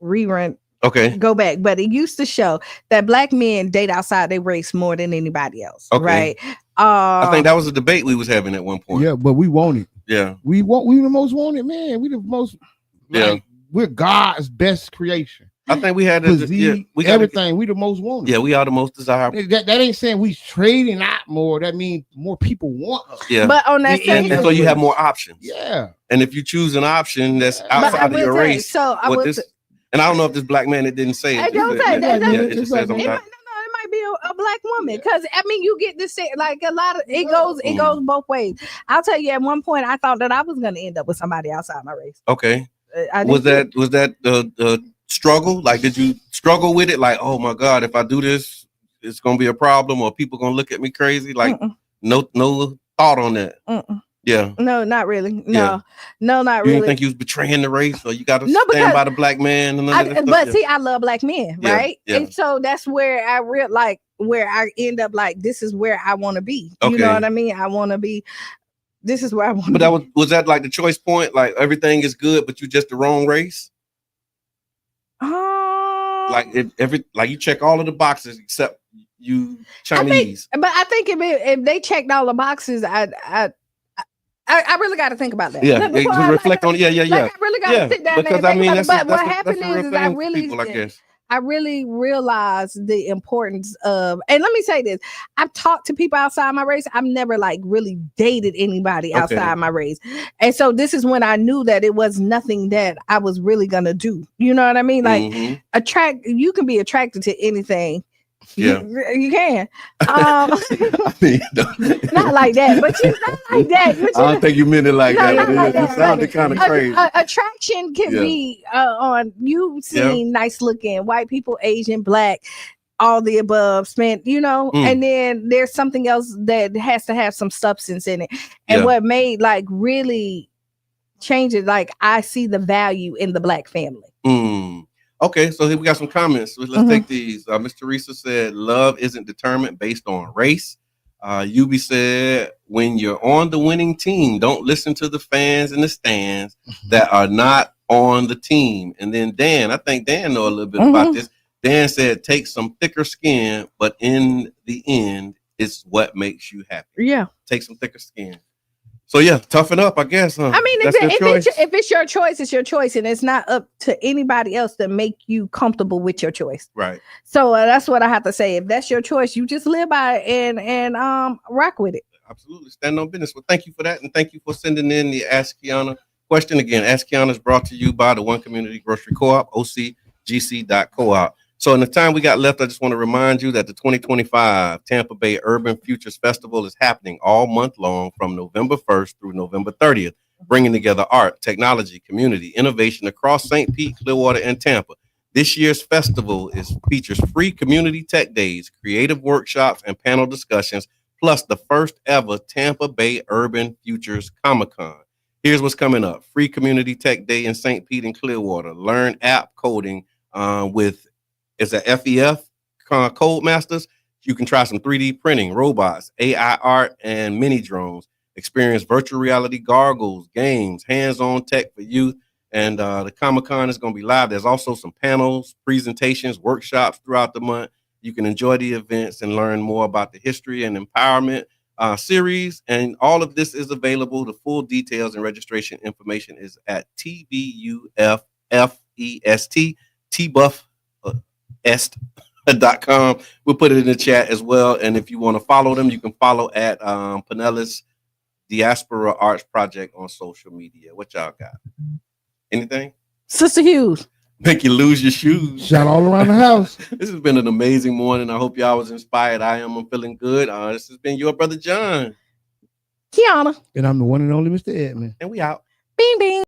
rerun. Okay. Go back. But it used to show that Black men date outside their race more than anybody else. Okay. Right. I think that was a debate we was having at one point. Yeah, but we want it. Yeah. We the most wanted, man. We the most, like, we're God's best creation. I think we had we everything. We the most wanted. Yeah, we are the most desirable. That ain't saying we trading out more. That means more people want us. Yeah. But on that and so you have more options. Yeah. And if you choose an option that's outside of your race, and I don't know if this Black man it didn't say it. It don't say that. It might be a Black woman, because I mean, you get this like a lot of it goes both ways. I'll tell you, at one point I thought that I was going to end up with somebody outside my race. Okay. Was that the struggle? Like, did you struggle with it? Like, oh my God, if I do this, it's gonna be a problem, or people gonna look at me crazy? Like, no thought on that. Yeah. No, not really. No, not really. You didn't think you was betraying the race, or you got to stand by the Black man? And see, I love Black men, right? Yeah. And so that's where I end up like, this is where I want to be. You know what I mean? I want to be. This is where I want to be. But was that like the choice point? Like, everything is good, but you just the wrong race? Like, you check all of the boxes except you Chinese. But I think if they checked all the boxes, I really got to think about that. Yeah, reflect on. Yeah. Like, I really got to sit down because there and think about it. But what happened is I really realized the importance of, and let me say this, I've talked to people outside my race. I've never like really dated anybody outside my race. And so this is when I knew that it was nothing that I was really going to do. You know what I mean? Like, you can be attracted to anything. Yeah, you can. I mean, not like that, but you not like that. But I don't think you meant it like that. It sounded kind of crazy. Attraction can be on you seeing nice looking white people, Asian, Black, all the above, spent, and then there's something else that has to have some substance in it. And what made like really change it, like, I see the value in the Black family. Okay, so here we got some comments. Let's take these. Miss Teresa said, love isn't determined based on race. Yubi said, when you're on the winning team, don't listen to the fans in the stands that are not on the team. And then Dan, I think Dan know a little bit about this. Dan said, take some thicker skin, but in the end, it's what makes you happy. Yeah. Take some thicker skin. So yeah, toughen up, I guess. Huh? I mean, if it's your choice, it's your choice, and it's not up to anybody else to make you comfortable with your choice. Right. So that's what I have to say. If that's your choice, you just live by it and rock with it. Absolutely, stand on business. Well, thank you for that, and thank you for sending in the Ask Qiana question. Again, Ask Qiana is brought to you by the One Community Grocery Co-op, OCGC.coop. So in the time we got left, I just want to remind you that the 2025 Tampa Bay Urban Futures Festival is happening all month long from November 1st through November 30th, bringing together art, technology, community, innovation across St. Pete, Clearwater, and Tampa. This year's festival features free community tech days, creative workshops, and panel discussions, plus the first ever Tampa Bay Urban Futures Comic-Con. Here's what's coming up. Free community tech day in St. Pete and Clearwater. Learn app coding with FEF Code Masters. You can try some 3D printing, robots, AI art, and mini drones. Experience virtual reality goggles, games, hands-on tech for youth. And the Comic-Con is going to be live. There's also some panels, presentations, workshops throughout the month. You can enjoy the events and learn more about the history and empowerment series. And all of this is available. The full details and registration information is at TBUFFEST, tbuffest.com. We'll put it in the chat as well. And if you want to follow them, you can follow at Pinellas Diaspora Arts Project on social media. What y'all got? Anything? Sister Hughes. Make you lose your shoes. Shout all around the house. This has been an amazing morning. I hope y'all was inspired. I'm feeling good. This has been your brother John. Qiana. And I'm the one and only Mr. Edmund. And we out. Bing, bing.